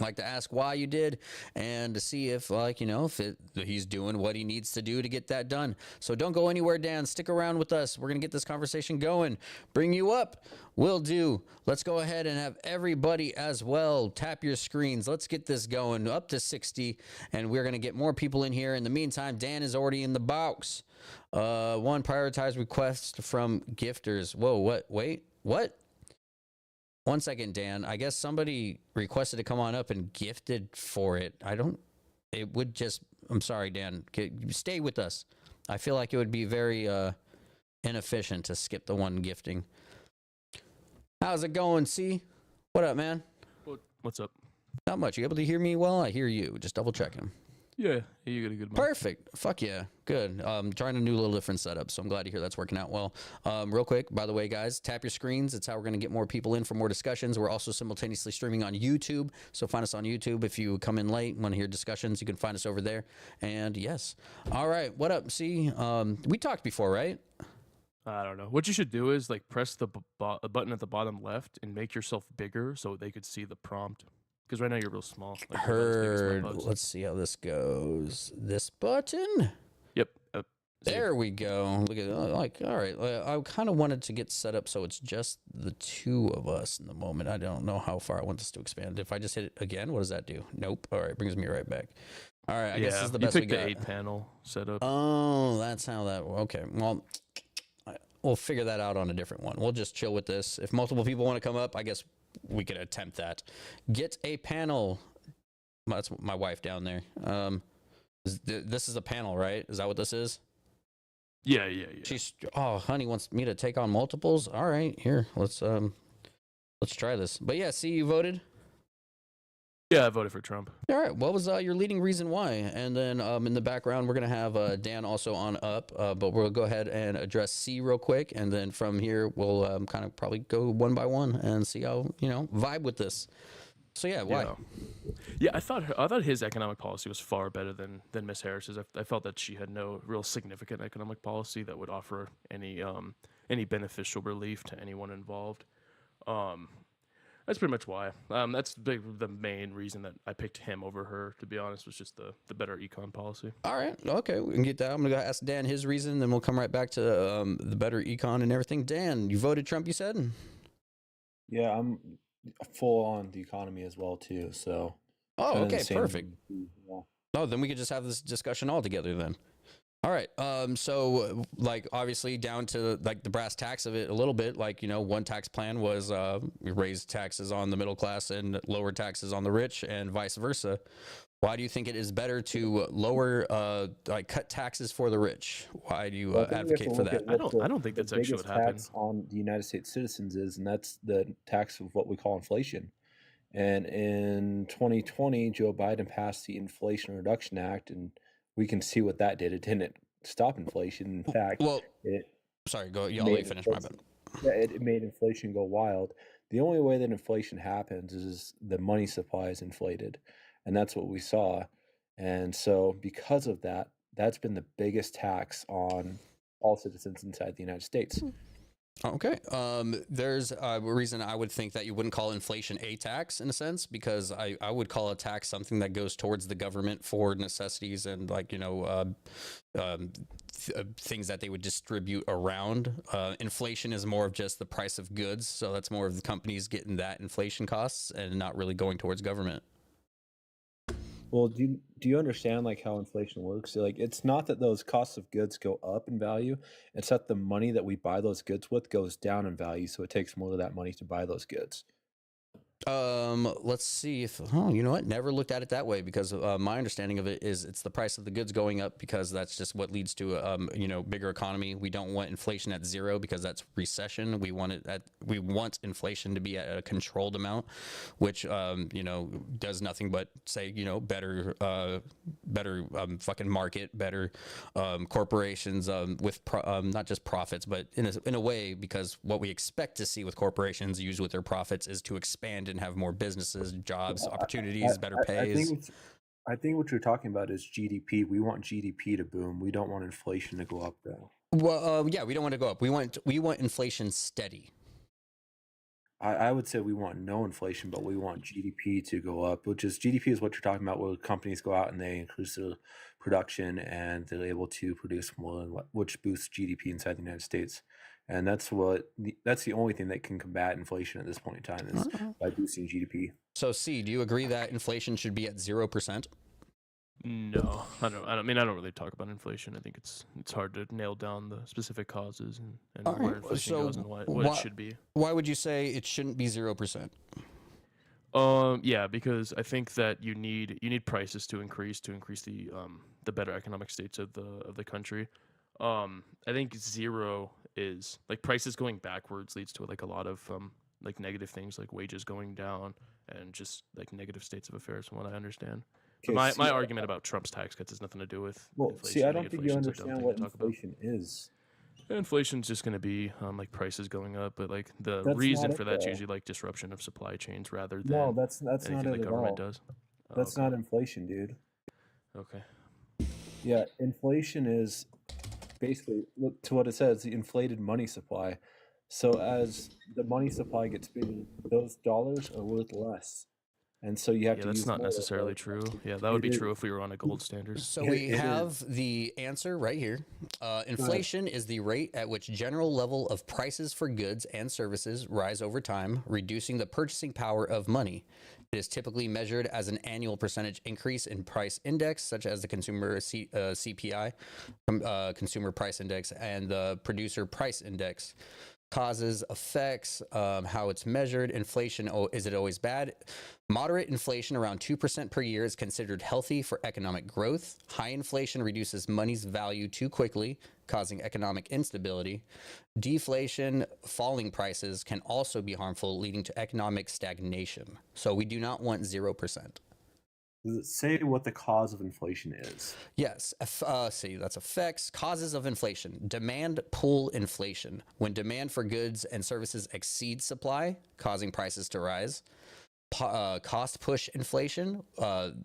Like to ask why you did and to see if, like, you know, if he's doing what he needs to do to get that done. So don't go anywhere, Dan. Stick around with us. We're going to get this conversation going. Bring you up. Will do. Let's go ahead and have everybody as well. Tap your screens. Let's get this going up to 60, and we're going to get more people in here. In the meantime, Dan is already in the box. One prioritized request from gifters. Whoa, what? Wait, what? 1 second, Dan. I guess somebody requested to come on up and gifted for it. I'm sorry, Dan. Stay with us. I feel like it would be very inefficient to skip the one gifting. How's it going, C? What up, man? What's up? Not much. You able to hear me well? I hear you. Just double checking. Yeah, you got a good mic. Perfect. Fuck yeah. Good. Trying a new little different setup, so I'm glad to hear that's working out well. Real quick, by the way, guys, tap your screens. It's how we're going to get more people in for more discussions. We're also simultaneously streaming on YouTube, so find us on YouTube. If you come in late and want to hear discussions, you can find us over there. And yes. All right. What up, C? We talked before, right? I don't know. What you should do is like press the button at the bottom left and make yourself bigger so they could see the prompt. Because right now you're real small. Like, heard. Let's see how this goes. This button? Yep. There we go. Look at like, all right. I kind of wanted to get set up so it's just the two of us in the moment. I don't know how far I want this to expand. If I just hit it again, what does that do? Nope. All right, brings me right back. All right, I guess this is the best we got. You picked the 8-panel setup. Oh, that's how that. Okay. Well, we'll figure that out on a different one. We'll just chill with this. If multiple people want to come up, I guess we could attempt that. Get a panel. That's my wife down there. This is a panel, right? Is that what this is? Yeah. Honey wants me to take on multiples. All right, here, let's try this. But yeah, see, you voted. Yeah, I voted for Trump. All right, what was your leading reason why? And then in the background, we're gonna have Dan also on up, but we'll go ahead and address C real quick, and then from here we'll kind of probably go one by one and see how vibe with this. So yeah, why? Yeah, I thought his economic policy was far better than Miss Harris's. I felt that she had no real significant economic policy that would offer any beneficial relief to anyone involved. That's pretty much why. That's the main reason that I picked him over her, to be honest, was just the better econ policy. All right. Okay, we can get that. I'm going to go ask Dan his reason, then we'll come right back to the better econ and everything. Dan, you voted Trump, you said? Yeah, I'm full on the economy as well, too. So. Oh, okay, perfect. Yeah. Oh, then we could just have this discussion all together then. All right. So like obviously down to like the brass tacks of it a little bit, like, one tax plan was raise taxes on the middle class and lower taxes on the rich and vice versa. Why do you think it is better to lower, cut taxes for the rich? Why do you advocate for that? I don't think that's actually what happens. On the United States citizens and that's the tax of what we call inflation. And in 2020, Joe Biden passed the Inflation Reduction Act, and we can see what that did. It didn't stop inflation. In fact, I'll let you finish my bad. Yeah, it made inflation go wild. The only way that inflation happens is the money supply is inflated, and that's what we saw. And so because of that, that's been the biggest tax on all citizens inside the United States. Okay. There's a reason I would think that you wouldn't call inflation a tax in a sense, because I would call a tax something that goes towards the government for necessities and things that they would distribute around. Inflation is more of just the price of goods. So that's more of the companies getting that inflation costs and not really going towards government. Well, do you understand like how inflation works? Like it's not that those costs of goods go up in value, it's that the money that we buy those goods with goes down in value, so it takes more of that money to buy those goods. Let's see if, oh, you know what? Never looked at it that way because my understanding of it is it's the price of the goods going up because that's just what leads to bigger economy. We don't want inflation at zero because that's recession. We want inflation to be at a controlled amount, which does nothing but say better fucking market, better corporations with not just profits, but in a way, because what we expect to see with corporations use with their profits is to expand and have more businesses, jobs, opportunities, better pays. I think what you're talking about is GDP. We want GDP to boom. We don't want inflation to go up, though. Well, yeah, we don't want to go up. We want inflation steady. I would say we want no inflation, but we want GDP to go up, which is GDP is what you're talking about, where companies go out and they increase their production and they're able to produce more, which boosts GDP inside the United States. And that's the only thing that can combat inflation at this point in time is by boosting GDP. So, C, do you agree that inflation should be at 0%? No, I don't. I don't really talk about inflation. I think it's hard to nail down the specific causes and where inflation goes and what it should be. Why would you say it shouldn't be 0%? Yeah, because I think that you need prices to increase the better economic states of the country. I think zero is like prices going backwards leads to like a lot of like negative things like wages going down and just like negative states of affairs from what I understand. But my argument about Trump's tax cuts has nothing to do with inflation. See, I don't think you understand what inflation is. Inflation's just going to be like prices going up, but like the reason for that's usually like disruption of supply chains rather than that's anything not it the at government all. does. That's not inflation, dude. Okay. Yeah, inflation is basically, look to what it says, the inflated money supply. So as the money supply gets bigger, those dollars are worth less. And so you have to use that's not necessarily true. Yeah, that would be true if we were on a gold standard. So we have the answer right here. Inflation is the rate at which general level of prices for goods and services rise over time, reducing the purchasing power of money. It is typically measured as an annual percentage increase in price index, such as the consumer CPI, consumer price index, and the producer price index. Causes, effects, how it's measured. Inflation, is it always bad? Moderate inflation around 2% per year is considered healthy for economic growth. High inflation reduces money's value too quickly, causing economic instability. Deflation, falling prices can also be harmful, leading to economic stagnation. So we do not want 0%. Does it say what the cause of inflation is? Yes. See, that's effects. Causes of inflation. Demand pull inflation. When demand for goods and services exceeds supply, causing prices to rise. Cost push inflation.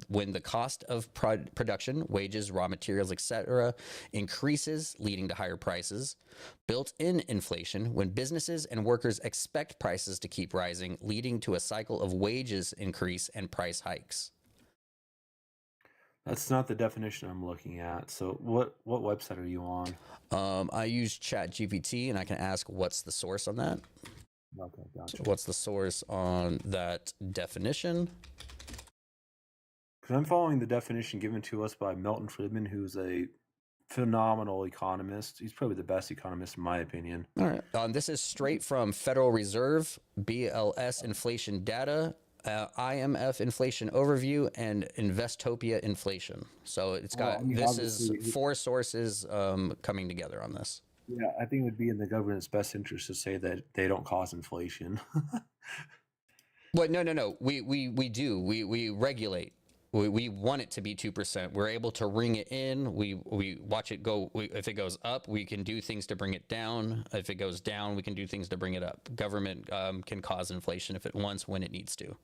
When the cost of production, wages, raw materials, etc., increases, leading to higher prices. Built-in inflation. When businesses and workers expect prices to keep rising, leading to a cycle of wages increase and price hikes. That's not the definition I'm looking at. So what website are you on? I use ChatGPT, and I can ask what's the source on that. Okay, gotcha. So what's the source on that definition? Because I'm following the definition given to us by Milton Friedman, who's a phenomenal economist. He's probably the best economist in my opinion. All right. This is straight from Federal Reserve, BLS inflation data, IMF inflation overview, and Investopia inflation. So it's got, this is 4 sources coming together on this. Yeah, I think it would be in the government's best interest to say that they don't cause inflation. Well, no. We do. We regulate. We want it to be 2%. We're able to ring it in. We watch it go. If it goes up, we can do things to bring it down. If it goes down, we can do things to bring it up. Government can cause inflation if it wants, when it needs to.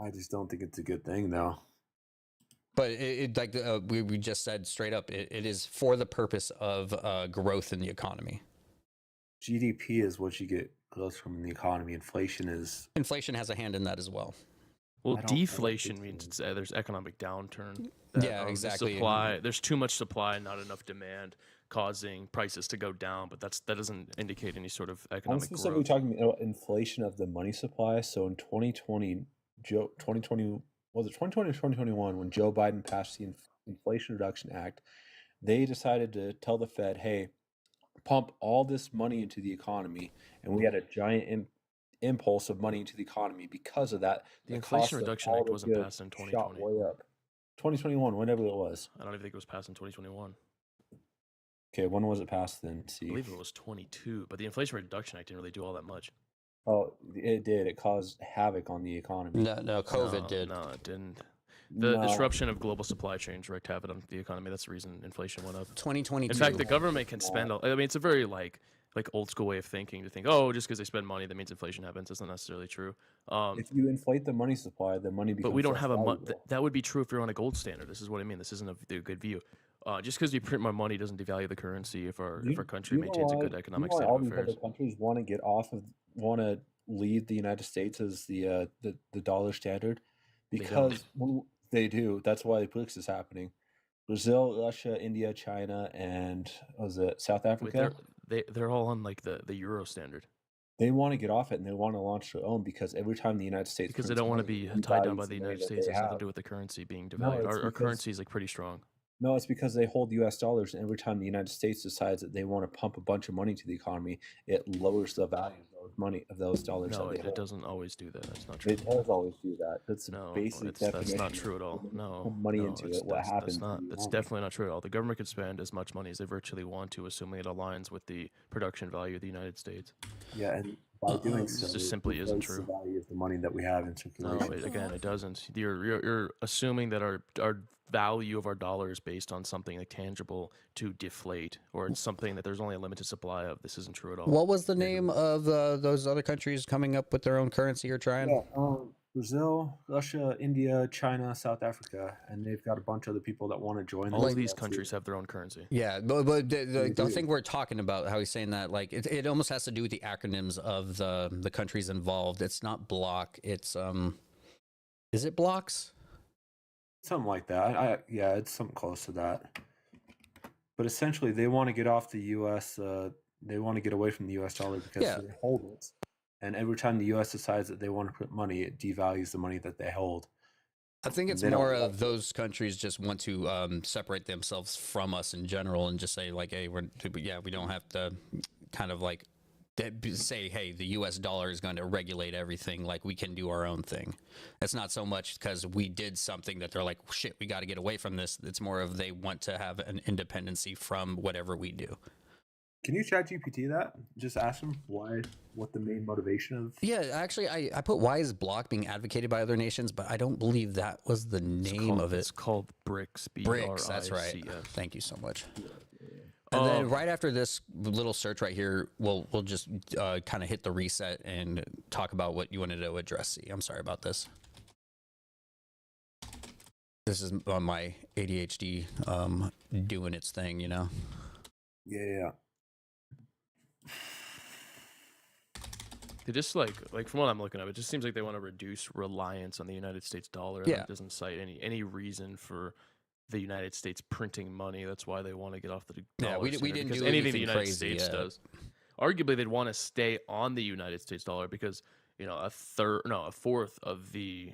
I just don't think it's a good thing, though. But we just said straight up, it is for the purpose of growth in the economy. GDP is what you get growth from in the economy. Inflation has a hand in that as well. Well, deflation means there's economic downturn. Yeah, exactly. There's too much supply, not enough demand, causing prices to go down. But that doesn't indicate any sort of economic growth. I'm specifically talking about inflation of the money supply. So in 2020, was it 2020 or 2021 when Joe Biden passed the Inflation Reduction Act? They decided to tell the Fed, hey, pump all this money into the economy, and we had a giant impulse of money into the economy because of that. The The Inflation cost of Reduction all Act the wasn't goods passed in shot 2020. way up. 2021, whenever it was. I don't even think it was passed in 2021. Okay, when was it passed then? I See. believe it was 22, but the Inflation Reduction Act didn't really do all that much. Oh, it did. It caused havoc on the economy. No, COVID did. No, it didn't. The No. disruption of global supply chains wreaked havoc on the economy. That's the reason inflation went up. 2022. In fact, the government can spend. I mean, it's a very like old school way of thinking to think, oh, just because they spend money, that means inflation happens. That's not necessarily true. If you inflate the money supply, the money becomes But we don't less have valuable. that would be true if you're on a gold standard. This is what I mean. This isn't a good view. Just because you print more money doesn't devalue the currency if our country maintains a good economic why state all of these affairs. other countries want to leave the United States as the dollar standard? Because they do. That's why the BRICS is happening. Brazil, Russia, India, China, and was it South Africa? They're all on like the euro standard. They want to get off it and they want to launch their own because every time the United States because they don't want to be tied down by the United States. It has nothing to do with the currency being devalued. Our currency is like pretty strong. No, it's because they hold U.S. dollars, and every time the United States decides that they want to pump a bunch of money to the economy, it lowers the value of those dollars. No, that they it hold. doesn't always do that. That's not true. It does always do that. That's No, basic that's definition. not true at all. No, Put money no, into it's- it. What that's- happens? That's definitely not true at all. The government can spend as much money as they virtually want to, assuming it aligns with the production value of the United States. Yeah, and by doing This so, just simply isn't true. The value of the money that we have in No, circulation. it doesn't. You're assuming that our value of our dollar is based on something like tangible to deflate, or it's something that there's only a limited supply of. This isn't true at all. What was the name of those other countries coming up with their own currency or trying? Yeah, Brazil, Russia, India, China, South Africa, and they've got a bunch of other people that want to join. All of these countries have their own currency. Yeah, but the thing we're talking about, how he's saying that, like it almost has to do with the acronyms of the countries involved. It's not block. It's is it blocks? Something like that. Yeah, it's something close to that. But essentially, they want to get off the U.S. They want to get away from the U.S. dollar because they hold it. And every time the U.S. decides that they want to print money, it devalues the money that they hold. I think it's more of those countries just want to separate themselves from us in general and just say like, hey, we don't have to kind of like say, hey, the U.S. dollar is going to regulate everything. Like we can do our own thing. It's not so much because we did something that they're like, shit, we got to get away from this. It's more of they want to have an independency from whatever we do. Can you chat GPT that? Just ask them what the main motivation of... Yeah, actually, I put why is block being advocated by other nations, but I don't believe that was the name of it. It's called BRICS. BRICS, that's right. BRICS. Thank you so much. And then right after this little search right here, we'll just kind of hit the reset and talk about what you wanted to address. See, I'm sorry about this. This is my ADHD doing its thing, you know? Yeah. They just like from what I'm looking at, it just seems like they want to reduce reliance on the United States dollar. Yeah. It doesn't cite any reason for the United States printing money. That's why they want to get off the dollar. Yeah, we didn't because do anything the anything United crazy States yet. does. Arguably, they'd want to stay on the United States dollar because a fourth of the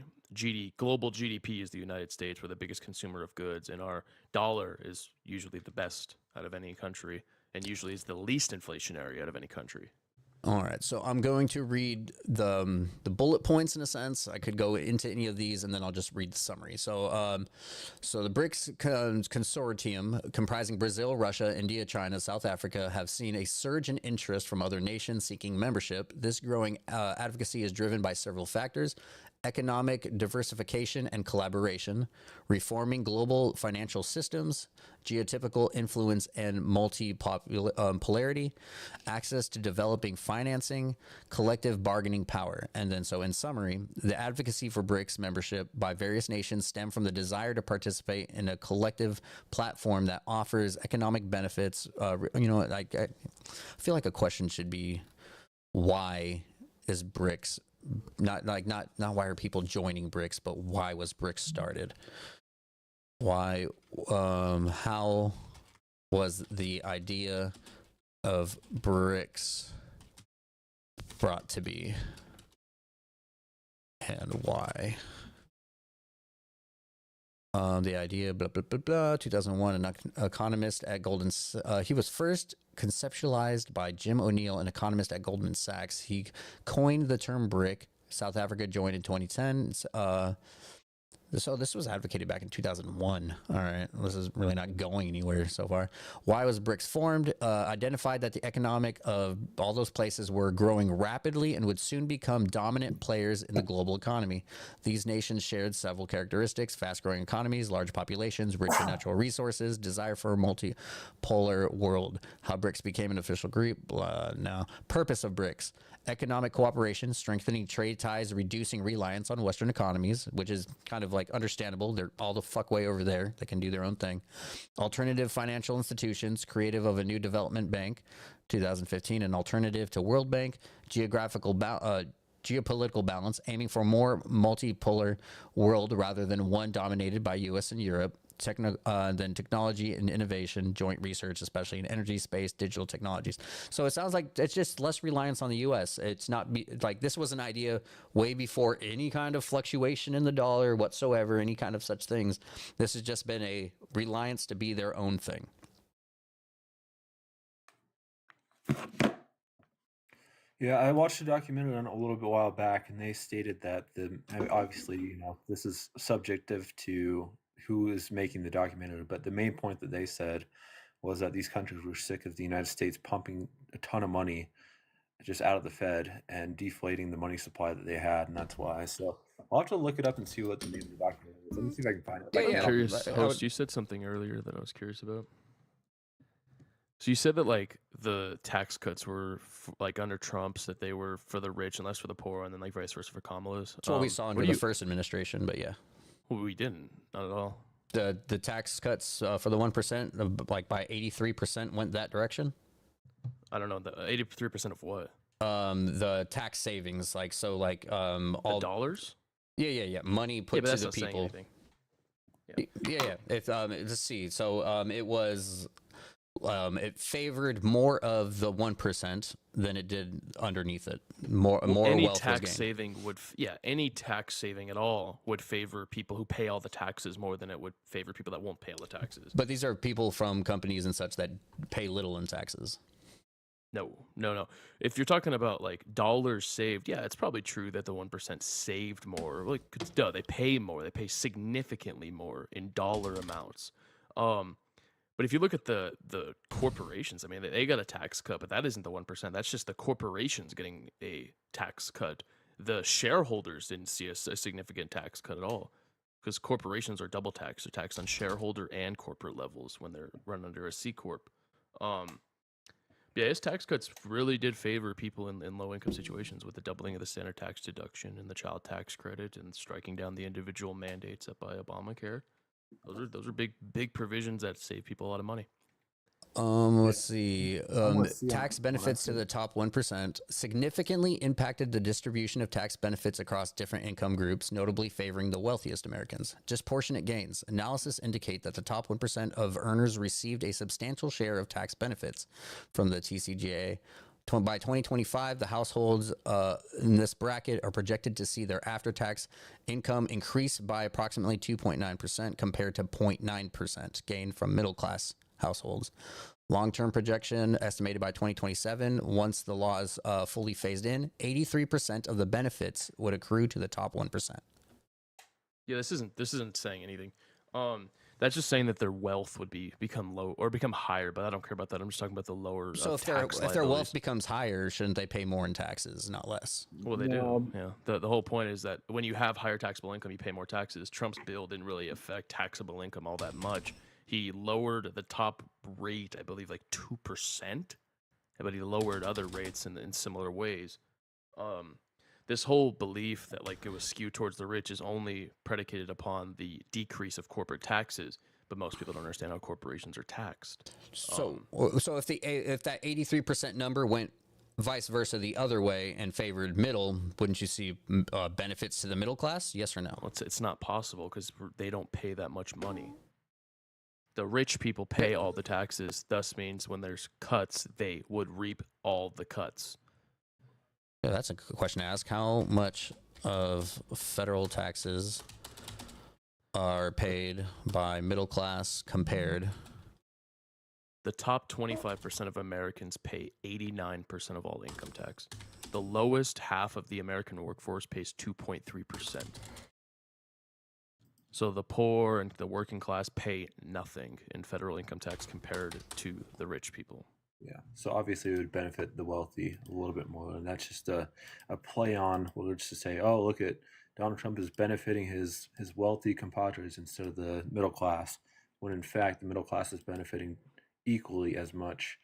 global GDP is the United States. We're the biggest consumer of goods, and our dollar is usually the best out of any country, and usually is the least inflationary out of any country. All right, so I'm going to read the bullet points in a sense. I could go into any of these, and then I'll just read the summary. So, so the BRICS consortium, comprising Brazil, Russia, India, China, South Africa, have seen a surge in interest from other nations seeking membership. This growing advocacy is driven by several factors: economic diversification and collaboration, reforming global financial systems, geotypical influence and multipolarity, access to developing financing, collective bargaining power. And then, so in summary, the advocacy for BRICS membership by various nations stem from the desire to participate in a collective platform that offers economic benefits. I feel like a question should be, why is BRICS not why are people joining BRICS, but why was BRICS started? Why, how was the idea of BRICS brought to be, and why? The idea, blah, blah, blah, blah. 2001, an economist at he was first conceptualized by Jim O'Neill, an economist at Goldman Sachs. He coined the term BRIC. South Africa joined in 2010. So this was advocated back in 2001. All right, this is really not going anywhere so far. Why was BRICS formed? Identified that the economic of all those places were growing rapidly and would soon become dominant players in the global economy. These nations shared several characteristics: fast-growing economies, large populations, rich in natural resources, desire for a multipolar world. How BRICS became an official group? Now, purpose of BRICS: economic cooperation, strengthening trade ties, reducing reliance on Western economies, which is kind of like understandable. They're all the fuck way over there. They can do their own thing. Alternative financial institutions, creative of a new development bank, 2015, an alternative to World Bank, geographical geopolitical balance, aiming for more multipolar world rather than one dominated by U.S. and Europe. Then technology and innovation, joint research, especially in energy, space, digital technologies. So it sounds like it's just less reliance on the U.S. It's not like this was an idea way before any kind of fluctuation in the dollar whatsoever, any kind of such things. This has just been a reliance to be their own thing. Yeah, I watched a documentary on it a little bit while back, and they stated that obviously, this is subjective to who is making the documentary, but the main point that they said was that these countries were sick of the United States pumping a ton of money just out of the Fed and deflating the money supply that they had, and that's why. So I'll have to look it up and see what the name of the documentary is. Let me see if I can find it. I'm curious, host, you said something earlier that I was curious about. So you said that like the tax cuts were like under Trump's, that they were for the rich and less for the poor, and then like vice versa for Kamala's. That's what we saw under the first administration, but yeah. Well, we didn't, not at all. The tax cuts for the 1%, like by 83%, went that direction. I don't know, the 83% of what? The tax savings, like all the dollars. Yeah. Money put to the people. Yeah. Let's see. So it was. It favored more of the 1% than it did underneath it. More any wealth tax was gained. saving would, any tax saving at all would favor people who pay all the taxes more than it would favor people that won't pay all the taxes. But these are people from companies and such that pay little in taxes. No. If you're talking about like dollars saved, yeah, it's probably true that the 1% saved more. Like, they pay more. They pay significantly more in dollar amounts. But if you look at the corporations, I mean, they got a tax cut, but that isn't the 1%. That's just the corporations getting a tax cut. The shareholders didn't see a significant tax cut at all, because corporations are double taxed. They're taxed on shareholder and corporate levels when they're run under a C corp. Yeah, his tax cuts really did favor people in low income situations, with the doubling of the standard tax deduction and the child tax credit, and striking down the individual mandates up by Obamacare. Those are big provisions that save people a lot of money. Let's see. Tax benefits to the top 1% significantly impacted the distribution of tax benefits across different income groups, notably favoring the wealthiest Americans. Disproportionate gains. Analysis indicate that the top 1% of earners received a substantial share of tax benefits from the TCJA. By 2025, the households in this bracket are projected to see their after-tax income increase by approximately 2.9% compared to 0.9% gain from middle-class households. Long-term projection estimated by 2027, once the law is fully phased in, 83% of the benefits would accrue to the top 1%. Yeah, this isn't saying anything. That's just saying that their wealth would become low or become higher, but I don't care about that. I'm just talking about the lower. So if their wealth becomes higher, shouldn't they pay more in taxes, not less? Well, they do. Yeah. The whole point is that when you have higher taxable income, you pay more taxes. Trump's bill didn't really affect taxable income all that much. He lowered the top rate, I believe, like 2%, but he lowered other rates in similar ways. This whole belief that like it was skewed towards the rich is only predicated upon the decrease of corporate taxes, but most people don't understand how corporations are taxed. So if that 83% number went vice versa the other way and favored middle, wouldn't you see benefits to the middle class? Yes or no? Well, it's not possible because they don't pay that much money. The rich people pay all the taxes, thus means when there's cuts, they would reap all the cuts. Yeah, that's a good question to ask. How much of federal taxes are paid by middle class compared? The top 25% of Americans pay 89% of all income tax. The lowest half of the American workforce pays 2.3%. So the poor and the working class pay nothing in federal income tax compared to the rich people. Yeah. So obviously it would benefit the wealthy a little bit more. And that's just a play on, well, just to say, oh, look at Donald Trump is benefiting his wealthy compadres instead of the middle class, when in fact the middle class is benefiting equally as much.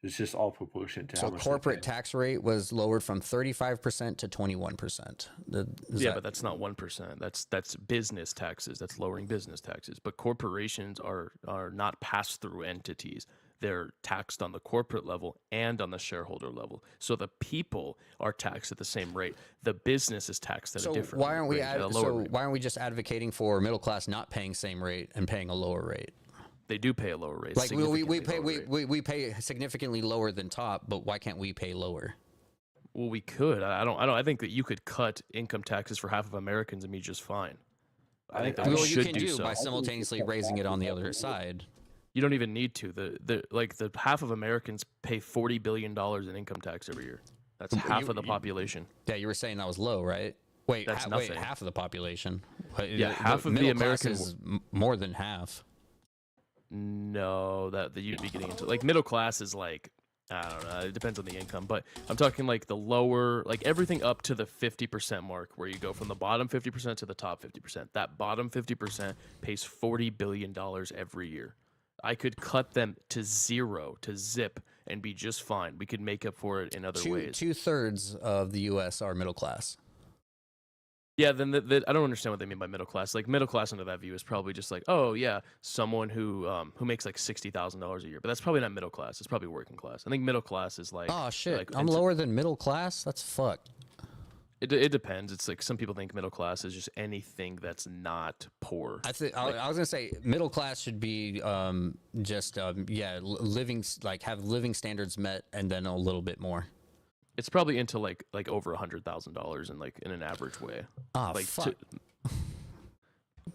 It's just all proportionate to how So much corporate tax rate was lowered from 35% to 21%. But that's not 1%. That's business taxes. That's lowering business taxes. But corporations are not pass-through entities. They're taxed on the corporate level and on the shareholder level. So the people are taxed at the same rate. The business is taxed at a different why aren't we rate, a lower rate. why aren't we just advocating for middle class not paying same rate and paying a lower rate? They do pay a lower rate. Like we pay significantly lower than top, but why can't we pay lower? Well, we could. I think that you could cut income taxes for half of Americans and be just fine. I think that we Well, you should can do do so. by simultaneously raising it on the other side. You don't even need to. The half of Americans pay $40 billion in income tax every year. That's half of the population. Yeah, you were saying that was low, right? Wait, That's wait, nothing. half of the population. Yeah, half of the middle class American is more than half. No, that you'd be getting into like middle class is like, I don't know. It depends on the income, but I'm talking like the lower, like everything up to the 50% mark, where you go from the bottom 50% to the top 50%. That bottom 50% pays $40 billion every year. I could cut them to zero, to zip, and be just fine. We could make up for it in other ways. 2/3 of the U.S. are middle class. Yeah, then I don't understand what they mean by middle class. Like middle class under that view is probably just like, oh yeah, someone who makes like $60,000 a year. But that's probably not middle class. It's probably working class. I think middle class is like, Oh shit, like, I'm lower than middle class. That's fucked. It depends. It's like some people think middle class is just anything that's not poor. I was gonna say middle class should be living, like have living standards met and then a little bit more. It's probably into like over $100,000 in like in an average way. Ah, like fuck.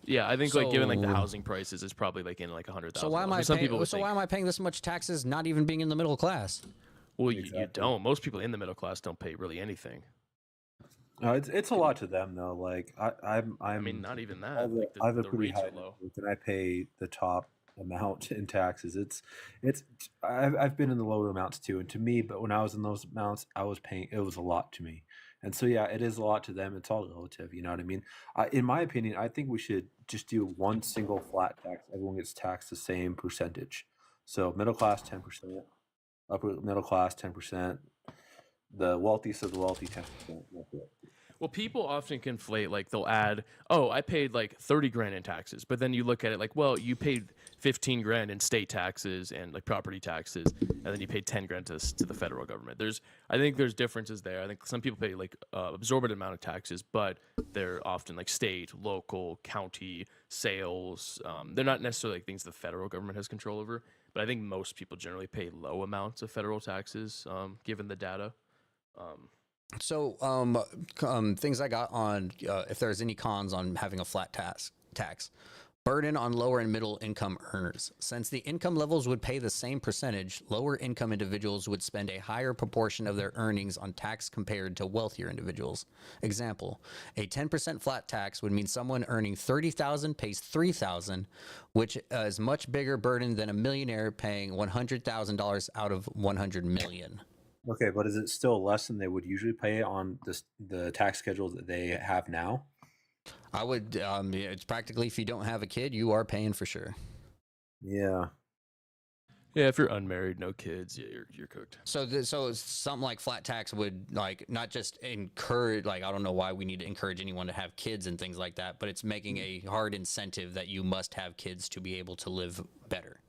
Yeah, I think like given like the housing prices, it's probably like in like 100,000. So why am I Some paying? people would So think, why am I paying this much taxes? Not even being in the middle class. well, you don't. Most people in the middle class don't pay really anything. No, it's a lot to them though. Like I mean, not even that. Like I have a the pretty rates high are low. net worth, and I pay the top amount in taxes. I've been in the lower amounts too, and to me, but when I was in those amounts, I was paying. It was a lot to me, and so yeah, it is a lot to them. It's all relative. You know what I mean? In my opinion, I think we should just do one single flat tax. Everyone gets taxed the same percentage. So middle class 10%, upper middle class 10%, the wealthiest of the wealthy 10%. That's it. Well, people often conflate, like they'll add, oh, I paid like 30 grand in taxes, but then you look at it like, well, you paid 15 grand in state taxes and like property taxes, and then you paid 10 grand to the federal government. I think there's differences there. I think some people pay like absorbent amount of taxes, but they're often like state, local, county, sales. They're not necessarily like things the federal government has control over, but I think most people generally pay low amounts of federal taxes, given the data. So, things I got on if there's any cons on having a flat tax. Burden on lower and middle income earners. Since the income levels would pay the same percentage, lower income individuals would spend a higher proportion of their earnings on tax compared to wealthier individuals. Example, a 10% flat tax would mean someone earning $30,000 pays $3,000, which is much bigger burden than a millionaire paying $100,000 out of $100 million. Okay, but is it still less than they would usually pay on the tax schedule that they have now? I would. It's practically if you don't have a kid, you are paying for sure. Yeah. Yeah, if you're unmarried, no kids, yeah, you're cooked. So something like flat tax would like not just encourage, like I don't know why we need to encourage anyone to have kids and things like that, but it's making a hard incentive that you must have kids to be able to live better.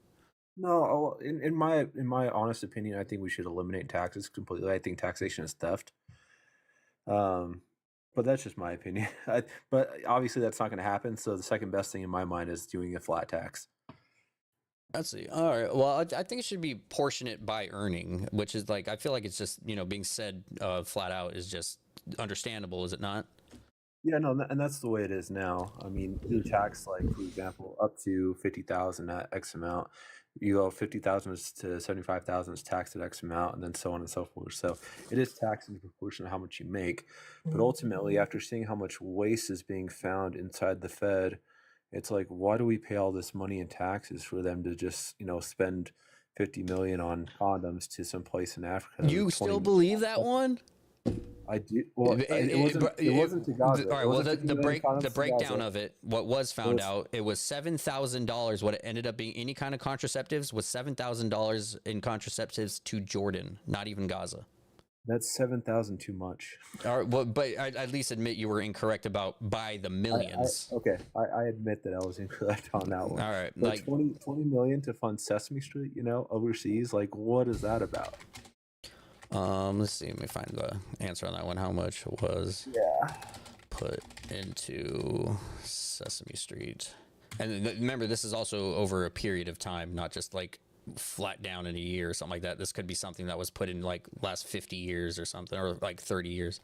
No, in my honest opinion, I think we should eliminate taxes completely. I think taxation is theft. But that's just my opinion. But obviously that's not going to happen. So the second best thing in my mind is doing a flat tax. Let's see. All right. Well, I think it should be proportionate by earning, which is like I feel like it's just being said flat out is just understandable, is it not? Yeah, no, and that's the way it is now. I mean, you're taxed, like, for example, up to 50,000 at X amount. You go 50,000 to 75,000 is taxed at X amount, and then so on and so forth. So it is taxed in proportion to how much you make. But ultimately, after seeing how much waste is being found inside the Fed, it's like, why do we pay all this money in taxes for them to just, spend 50 million on condoms to some place in Africa You with 20 still million believe on that septic? one? I do. Well, it wasn't to Gaza. All It right. Well, wasn't 50 million the condoms to breakdown Gaza. of it, what was It found was out, it was $7,000. What it ended up being, any kind of contraceptives, was $7,000 in contraceptives to Jordan, not even Gaza. That's 7,000 too much. All right. Well, but I at least admit you were incorrect about by the millions. Okay, I admit that I was incorrect on that one. All right. But Like, 20 million to fund Sesame Street, overseas, like, what is that about? let's see. Let me find the answer on that one. How much was Yeah. put into Sesame Street? And remember, this is also over a period of time, not just like flat down in a year or something like that. This could be something that was put in like last 50 years or something, or like 30 years.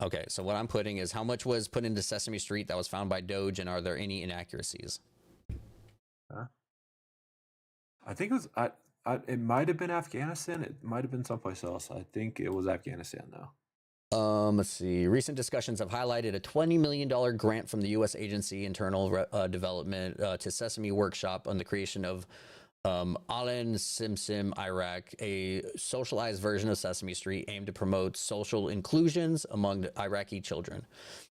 Okay, so what I'm putting is how much was put into Sesame Street that was found by Doge, and are there any inaccuracies? Huh? I think it was. It might have been Afghanistan. It might have been someplace else. I think it was Afghanistan, though. Let's see. Recent discussions have highlighted a $20 million grant from the U.S. Agency Internal Development to Sesame Workshop on the creation of Alan Simsim Iraq, a socialized version of Sesame Street aimed to promote social inclusions among the Iraqi children.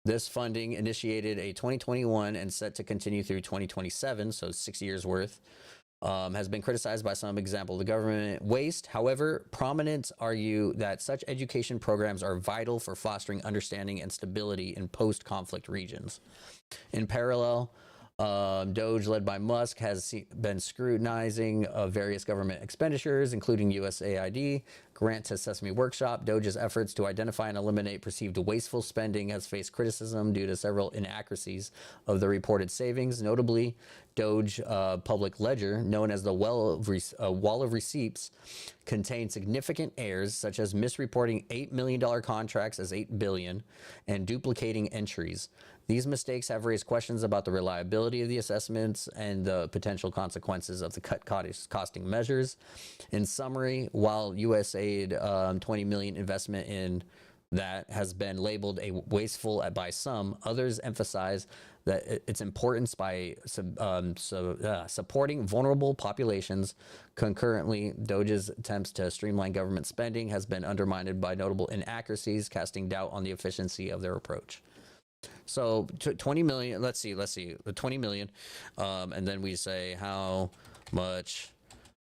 This funding, initiated a 2021 and set to continue through 2027, so 6 years worth, has been criticized by some. Example, the government waste. However, prominents argue that such education programs are vital for fostering understanding and stability in post-conflict regions. In parallel, Doge, led by Musk, has been scrutinizing various government expenditures, including USAID grant to Sesame Workshop. Doge's efforts to identify and eliminate perceived wasteful spending has faced criticism due to several inaccuracies of the reported savings. Notably, Doge public ledger, known as the wall of receipts, contained significant errors such as misreporting $8 million contracts as $8 billion and duplicating entries. These mistakes have raised questions about the reliability of the assessments and the potential consequences of the costing measures. In summary, while USAID 20 million investment in that has been labeled a wasteful by some, others emphasize that its importance by supporting vulnerable populations. Concurrently, Doge's attempts to streamline government spending has been undermined by notable inaccuracies, casting doubt on the efficiency of their approach. So 20 million, let's see, 20 million. And then we say how much,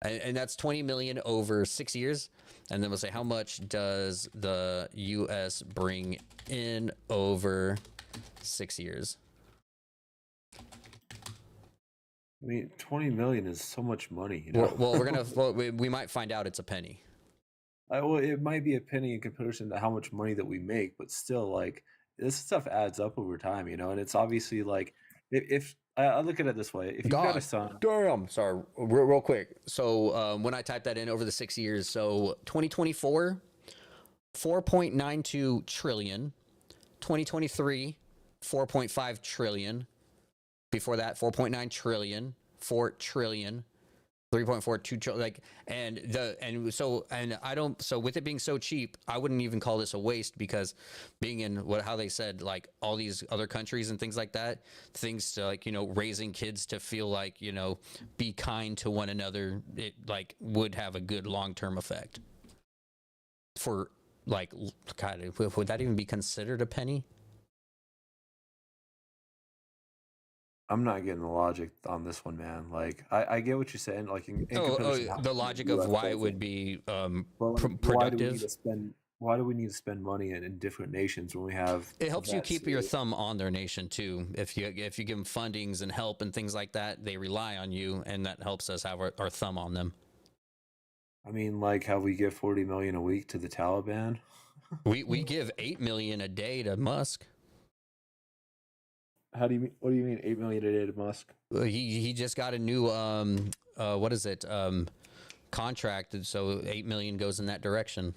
and that's 20 million over 6 years. And then we'll say how much does the US bring in over 6 years? I mean, 20 million is so much money, Well, we're gonna, we might find out it's a penny. Well, it might be a penny in comparison to how much money that we make, but still, like, this stuff adds up over time, and it's obviously like, if I look at it this way, if you've got a son, Damn. Sorry, real quick. So when I type that in over the 6 years, so 2024, 4.92 trillion. 2023, 4.5 trillion. Before that, 4.9 trillion, 4 trillion. 3.42 trillion, like, so with it being so cheap, I wouldn't even call this a waste, because being in how they said, like, all these other countries and things like that, things to, like, raising kids to feel like, be kind to one another, it, like, would have a good long-term effect for, like, God, would that even be considered a penny? I'm not getting the logic on this one, man. Like, I get what you're saying. Like, in comparison to how The much logic the of US why does it would be but, like, productive. why do we need to spend money in different nations when we have It helps you vets keep your thumb on their nation too. If you give them fundings and help and things like that, they rely on you, and that helps us have our thumb on them. I mean, like, how we give 40 million a week to the Taliban. We give 8 million a day to Musk. How do you mean? What do you mean 8 million a day to Musk? He just got a new what is it contract, so 8 million goes in that direction.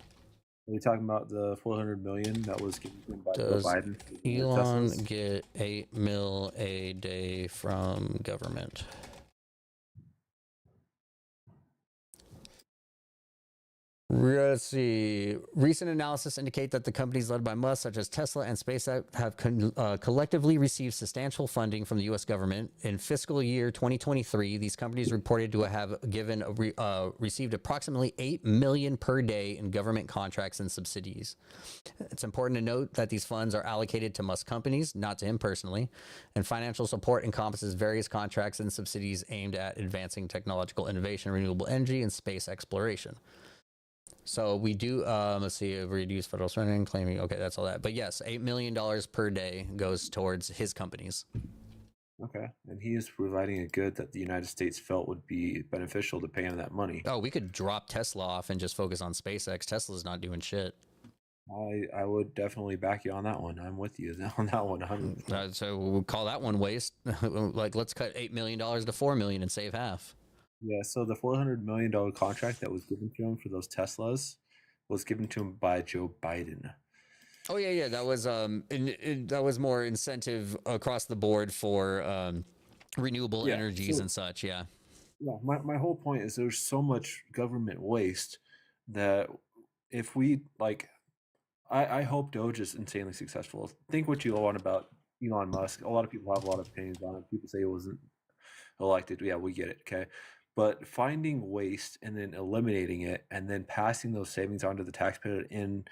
Are you talking about the 400 million that was given to him by Joe Does Biden? For the Elon Teslas? get 8 mil a day from government? Let's see. Recent analysis indicate that the companies led by Musk, such as Tesla and SpaceX, have collectively received substantial funding from the U.S. government. In fiscal year 2023, these companies reported to have received approximately $8 million per day in government contracts and subsidies. It's important to note that these funds are allocated to Musk companies, not to him personally, and financial support encompasses various contracts and subsidies aimed at advancing technological innovation, renewable energy, and space exploration. So we do, let's see, reduce federal spending, claiming, okay, that's all that. But yes, $8 million per day goes towards his companies. Okay. And he is providing a good that the United States felt would be beneficial to pay him that money. Oh, we could drop Tesla off and just focus on SpaceX. Tesla's not doing shit. I would definitely back you on that one. I'm with you on that one 100%. So we'll call that one waste. Like, let's cut $8 million to $4 million and save half. Yeah, so the $400 million contract that was given to him for those Teslas was given to him by Joe Biden. Oh yeah, that was that was more incentive across the board for renewable energies and such. Yeah. Yeah, my whole point is there's so much government waste that if we like, I hope Doge is insanely successful. Think what you want about Elon Musk. A lot of people have a lot of opinions on it. People say it wasn't elected. Yeah, we get it. Okay. But finding waste and then eliminating it and then passing those savings onto the taxpayer in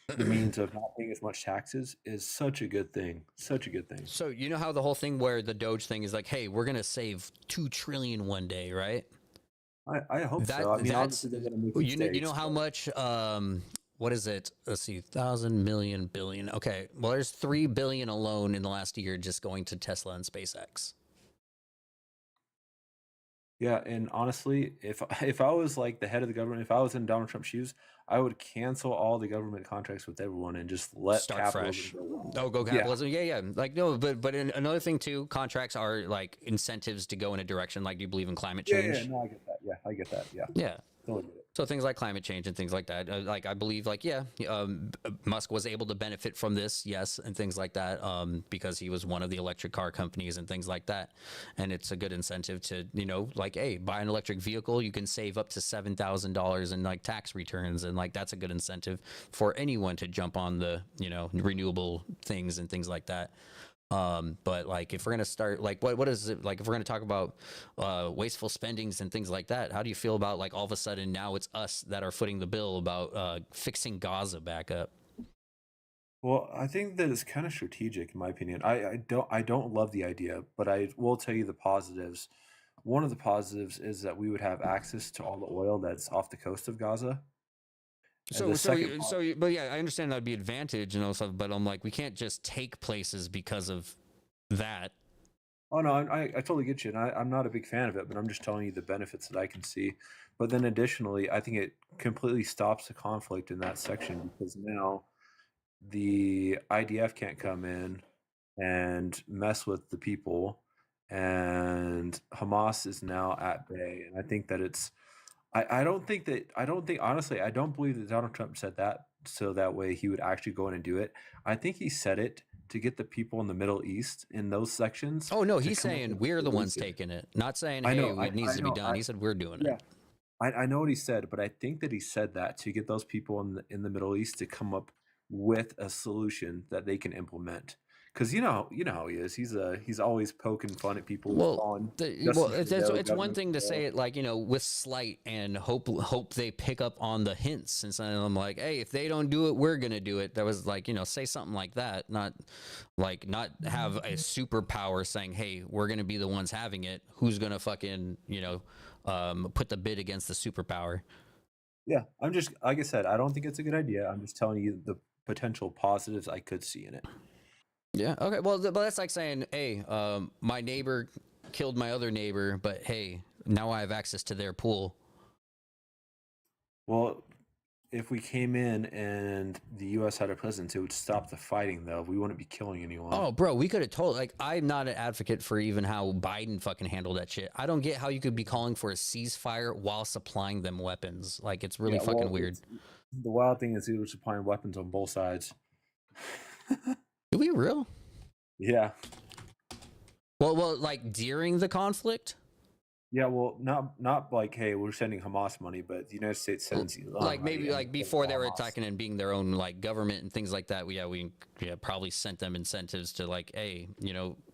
the means of not paying as much taxes is such a good thing. Such a good thing. So you know how the whole thing where the Doge thing is like, hey, we're gonna save $2 trillion one day, right? I hope so. I mean, obviously they're gonna make mistakes, you know how much what is it? Let's see, 1,000 million billion. Okay, well there's 3 billion alone in the last year just going to Tesla and SpaceX. Yeah, and honestly, if I was like the head of the government, if I was in Donald Trump's shoes, I would cancel all the government contracts with everyone and just let Start fresh. capitalism Oh, go capitalism. Yeah. Like no, but another thing too, contracts are like incentives to go in a direction. Like, do you believe in climate change? Yeah, no, I get that. Yeah, I get that. Yeah. Yeah. Totally get it. So things like climate change and things like that, like I believe, like Musk was able to benefit from this, yes, and things like that, because he was one of the electric car companies and things like that, and it's a good incentive to like, hey, buy an electric vehicle, you can save up to $7,000 in like tax returns, and like that's a good incentive for anyone to jump on the renewable things and things like that. But like if we're gonna start like what is it like if we're gonna talk about wasteful spendings and things like that, how do you feel about like all of a sudden now it's us that are footing the bill about fixing Gaza back up? Well, I think that it's kind of strategic in my opinion. I don't love the idea, but I will tell you the positives. One of the positives is that we would have access to all the oil that's off the coast of Gaza. And the second But yeah, I understand that'd be advantage and all stuff, but I'm like, we can't just take places because of that. Oh no, I totally get you, and I'm not a big fan of it, but I'm just telling you the benefits that I can see. But then additionally, I think it completely stops the conflict in that section because now the IDF can't come in and mess with the people, and Hamas is now at bay. And I think that I don't think honestly, I don't believe that Donald Trump said that so that way he would actually go in and do it. I think he said it to get the people in the Middle East in those sections. Oh no, to he's come up saying with a we're the ones solution. taking it, not saying I hey, know, it needs I to be know, done. He said we're doing yeah, it. I know what he said, but I think that he said that to get those people in the Middle East to come up with a solution that they can implement. Because you know how he is. He's always poking fun at people. Well, On Justin Trudeau, it's one Governor thing to say Trudeau. it like with slight and hope they pick up on the hints. And so I'm like, hey, if they don't do it, we're gonna do it. That was like say something like that, not have a superpower saying, hey, we're gonna be the ones having it. Who's gonna fucking put the bid against the superpower? Yeah, I'm just like I said, I don't think it's a good idea. I'm just telling you the potential positives I could see in it. Yeah. Okay. Well, but that's like saying, hey, my neighbor killed my other neighbor, but hey, now I have access to their pool. Well, if we came in and the U.S. had a president, it would stop the fighting, though. We wouldn't be killing anyone. Oh, bro, we could have told. Like, I'm not an advocate for even how Biden fucking handled that shit. I don't get how you could be calling for a ceasefire while supplying them weapons. Like, it's really fucking weird. The wild thing is he was supplying weapons on both sides. Do we real? Yeah. Well, like during the conflict. Yeah, well, not like, hey, we're sending Hamas money, but the United States sends like maybe like before they were attacking and being their own like government and things like that. We probably sent them incentives to like, hey,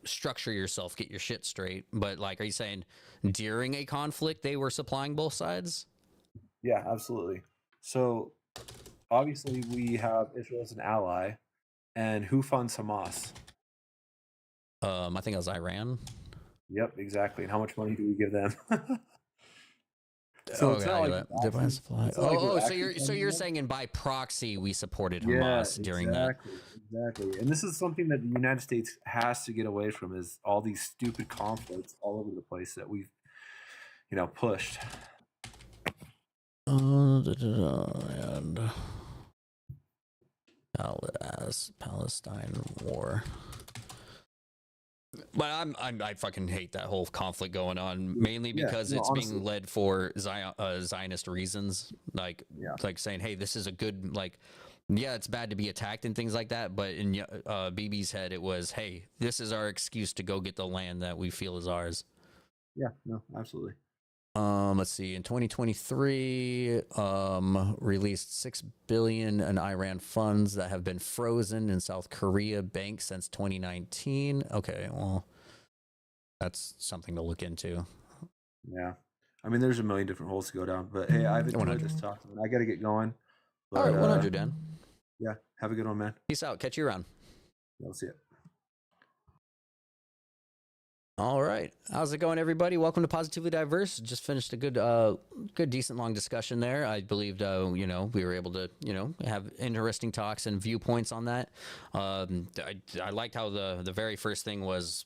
structure yourself, get your shit straight. But like, are you saying during a conflict they were supplying both sides? Yeah, absolutely. So obviously we have Israel as an ally, and who funds Hamas? I think it was Iran. Yep, exactly. And how much money do we give them? So it's not like divine supply. So you're saying, by proxy, we supported Hamas during that. Exactly. And this is something that the United States has to get away from, is all these stupid conflicts all over the place that we've, pushed. And Palestine war. But I fucking hate that whole conflict going on, mainly because it's honestly being led for Zionist reasons, like saying, hey, this is a good, like, yeah, it's bad to be attacked and things like that, but in BB's head it was, hey, this is our excuse to go get the land that we feel is ours. Yeah, no, absolutely. Let's see. In 2023, released $6 billion in Iran funds that have been frozen in South Korea banks since 2019. Okay, well, that's something to look into. Yeah, I mean, there's a million different holes to go down. But hey, I've enjoyed this talk. I got to get going. But, all right, 100, Dan. Yeah, have a good one, man. Peace out. Catch you around. Yeah, we'll see you. All right. How's it going, everybody? Welcome to Positively Diverse. Just finished a good, decent long discussion there. I believed, we were able to, have interesting talks and viewpoints on that. I liked how the very first thing was,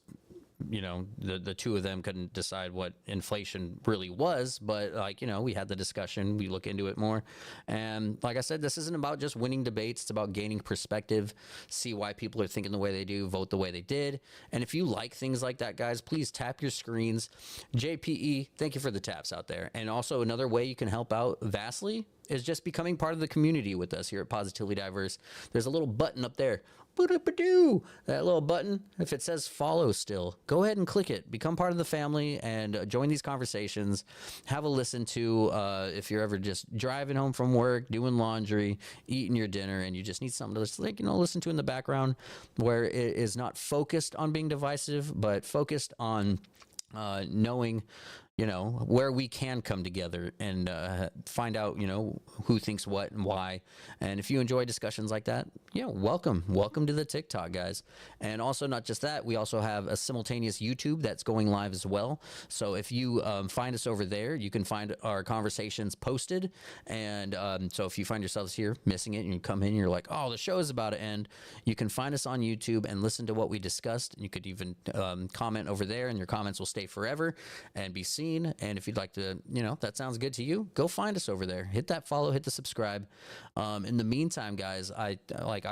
the two of them couldn't decide what inflation really was, but like, we had the discussion, we look into it more. And like I said, this isn't about just winning debates. It's about gaining perspective, see why people are thinking the way they do, vote the way they did. And if you like things like that, guys, please tap your screens. JPE, thank you for the taps out there. And also another way you can help out vastly is just becoming part of the community with us here at Positively Diverse. There's a little button up there. That little button, if it says follow still, go ahead and click it. Become part of the family and join these conversations. Have a listen to if you're ever just driving home from work, doing laundry, eating your dinner, and you just need something to just, listen to in the background, where it is not focused on being divisive, but focused on knowing where we can come together and find out, who thinks what and why. And if you enjoy discussions like that, welcome to the TikTok, guys. And also, not just that, we also have a simultaneous YouTube that's going live as well. So if you find us over there, you can find our conversations posted. And so if you find yourselves here missing it and you come in and you're like, oh, the show is about to end, you can find us on YouTube and listen to what we discussed. And you could even comment over there, and your comments will stay forever and be seen. And if you'd like to, that sounds good to you, go find us over there. Hit that follow, hit the subscribe. In the meantime, guys, I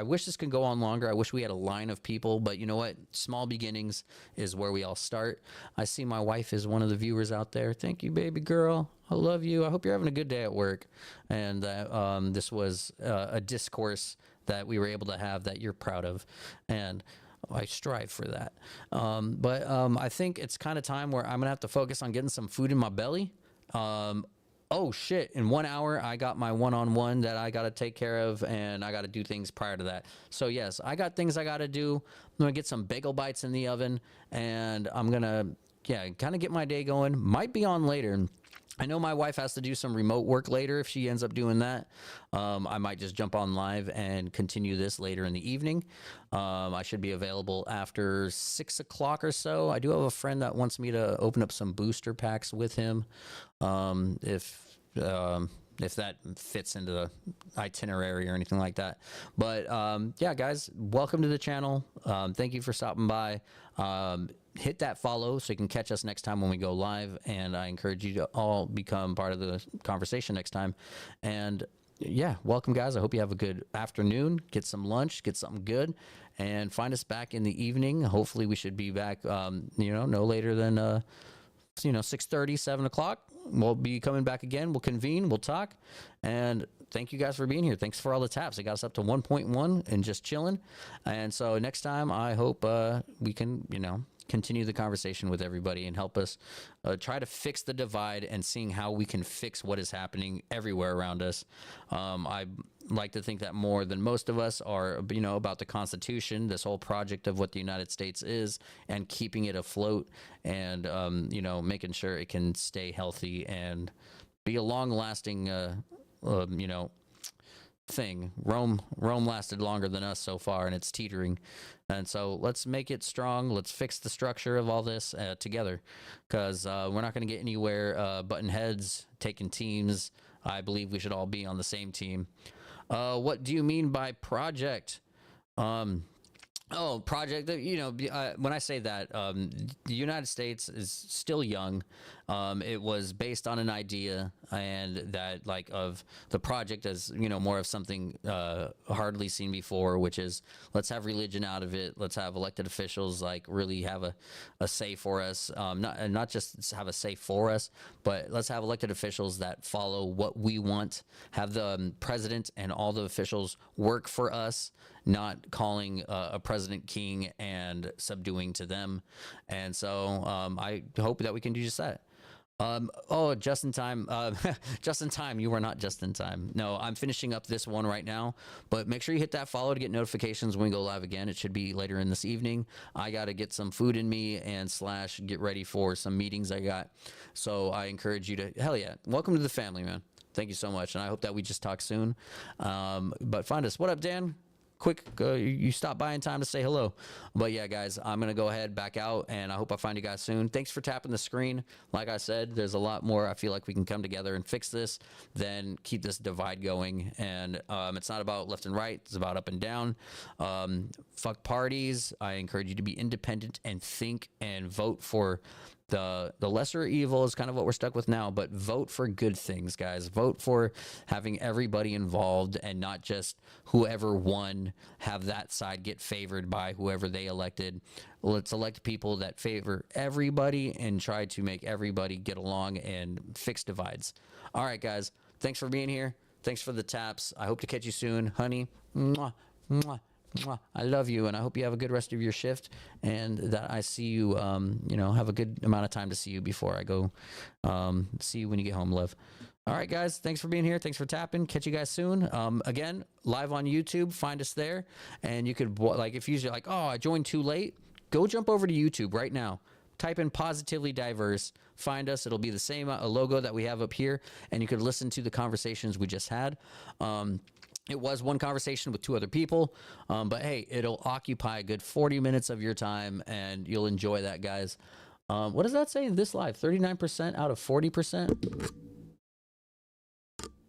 wish this could go on longer. I wish we had a line of people, but you know what? Small beginnings is where we all start. I see my wife is one of the viewers out there. Thank you, baby girl. I love you. I hope you're having a good day at work. And this was a discourse that we were able to have that you're proud of. And I strive for that. But I think it's kind of time where I'm going to have to focus on getting some food in my belly. Oh, shit. In 1 hour, I got my one-on-one that I got to take care of, and I got to do things prior to that. So, yes, I got things I got to do. I'm going to get some bagel bites in the oven, and I'm going to, kind of get my day going. Might be on later. I know my wife has to do some remote work later if she ends up doing that. I might just jump on live and continue this later in the evening. I should be available after 6 o'clock or so. I do have a friend that wants me to open up some booster packs with him. If that fits into the itinerary or anything like that. But guys, welcome to the channel. Thank you for stopping by. Hit that follow so you can catch us next time when we go live. And I encourage you to all become part of the conversation next time. And yeah, welcome, guys. I hope you have a good afternoon. Get some lunch, get something good, and find us back in the evening. Hopefully, we should be back, no later than 6:30, 7 o'clock. We'll be coming back again. We'll convene. We'll talk. And thank you guys for being here. Thanks for all the taps. It got us up to 1.1 and just chilling. And so next time, I hope we can, continue the conversation with everybody and help us try to fix the divide and seeing how we can fix what is happening everywhere around us. I like to think that more than most of us are, about the Constitution, this whole project of what the United States is, and keeping it afloat, and making sure it can stay healthy and be a long-lasting, thing. Rome lasted longer than us so far, and it's teetering. And so let's make it strong. Let's fix the structure of all this together, because we're not going to get anywhere butting heads, taking teams. I believe we should all be on the same team. What do you mean by project? Project. When I say that, the United States is still young. It was based on an idea, and that of the project as more of something hardly seen before, which is let's have religion out of it. Let's have elected officials really have a say for us. Not just have a say for us, but let's have elected officials that follow what we want. Have the president and all the officials work for us, not calling a president king and subduing to them. And so I hope that we can do just that. Just in time. Just in time. You are not just in time. No, I'm finishing up this one right now, but make sure you hit that follow to get notifications when we go live again. It should be later in this evening. I got to get some food in me and / get ready for some meetings I got. So I encourage you to, hell yeah, welcome to the family, man. Thank you so much. And I hope that we just talk soon. But find us. What up, Dan? Quick, you stopped by in time to say hello. But yeah, guys, I'm going to go ahead, back out, and I hope I find you guys soon. Thanks for tapping the screen. Like I said, there's a lot more. I feel like we can come together and fix this, then keep this divide going. And it's not about left and right. It's about up and down. Fuck parties. I encourage you to be independent and think and vote for the lesser evil is kind of what we're stuck with now, but vote for good things, guys. Vote for having everybody involved and not just whoever won, have that side get favored by whoever they elected. Let's elect people that favor everybody and try to make everybody get along and fix divides. All right, guys. Thanks for being here. Thanks for the taps. I hope to catch you soon. Honey, mwah, mwah. I love you, and I hope you have a good rest of your shift, and that I see you, have a good amount of time to see you before I go see you when you get home, love. All right, guys, thanks for being here. Thanks for tapping. Catch you guys soon. Again, live on YouTube. Find us there, and you could, if you're like, oh, I joined too late, go jump over to YouTube right now. Type in Positively Diverse. Find us. It'll be the same logo that we have up here, and you could listen to the conversations we just had. It was one conversation with 2 other people, but hey, it'll occupy a good 40 minutes of your time, and you'll enjoy that, guys. What does that say? This live, 39% out of 40%?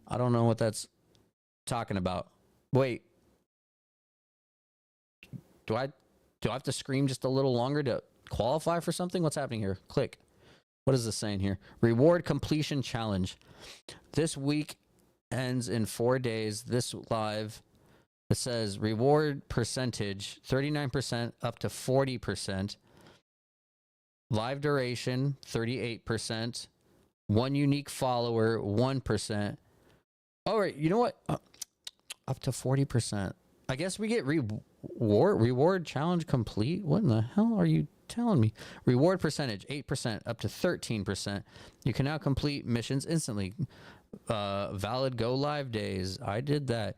I don't know what that's talking about. Wait. Do I have to scream just a little longer to qualify for something? What's happening here? Click. What is this saying here? Reward completion challenge. This week ends in 4 days. This live, it says reward percentage 39% up to 40%. Live duration 38%. 1 unique follower 1%. All right, you know what? Up to 40%. I guess we get reward challenge complete. What in the hell are you telling me? Reward percentage 8% up to 13%. You can now complete missions instantly. Valid go live days. I did that.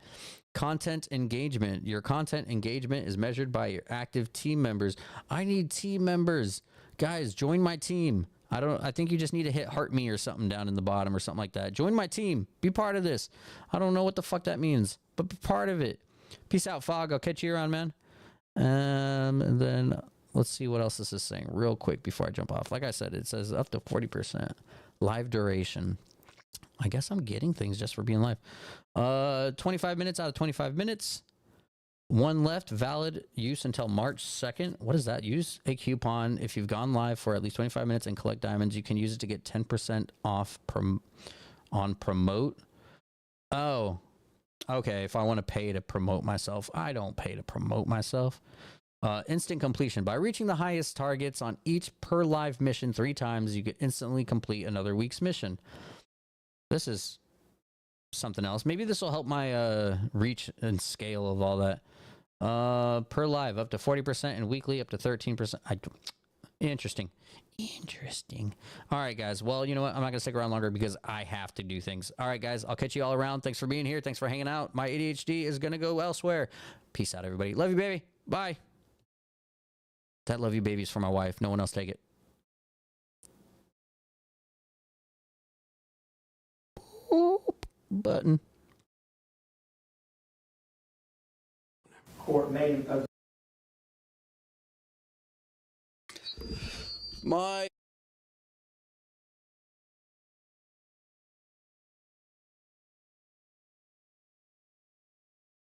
Content engagement. Your content engagement is measured by your active team members. I need team members. Guys, join my team. I think you just need to hit heart me or something down in the bottom or something like that. Join my team. Be part of this. I don't know what the fuck that means, but be part of it. Peace out, Fog. I'll catch you around, man. And then let's see what else this is saying real quick before I jump off. Like I said, it says up to 40%. Live duration. I guess I'm getting things just for being live. 25 minutes out of 25 minutes. 1 left, valid use until March 2nd. What does that? Use a coupon if you've gone live for at least 25 minutes and collect diamonds. You can use it to get 10% off on promote. Oh, Okay, if I want to pay to promote myself, I don't pay to promote myself. Instant completion. By reaching the highest targets on each per live mission 3 times, you can instantly complete another week's mission. This is something else. Maybe this will help my reach and scale of all that. Per live, up to 40%, and weekly, up to 13%. Interesting. All right, guys. Well, you know what? I'm not going to stick around longer because I have to do things. All right, guys. I'll catch you all around. Thanks for being here. Thanks for hanging out. My ADHD is going to go elsewhere. Peace out, everybody. Love you, baby. Bye. That love you, baby's for my wife. No one else take it. Button. Court made My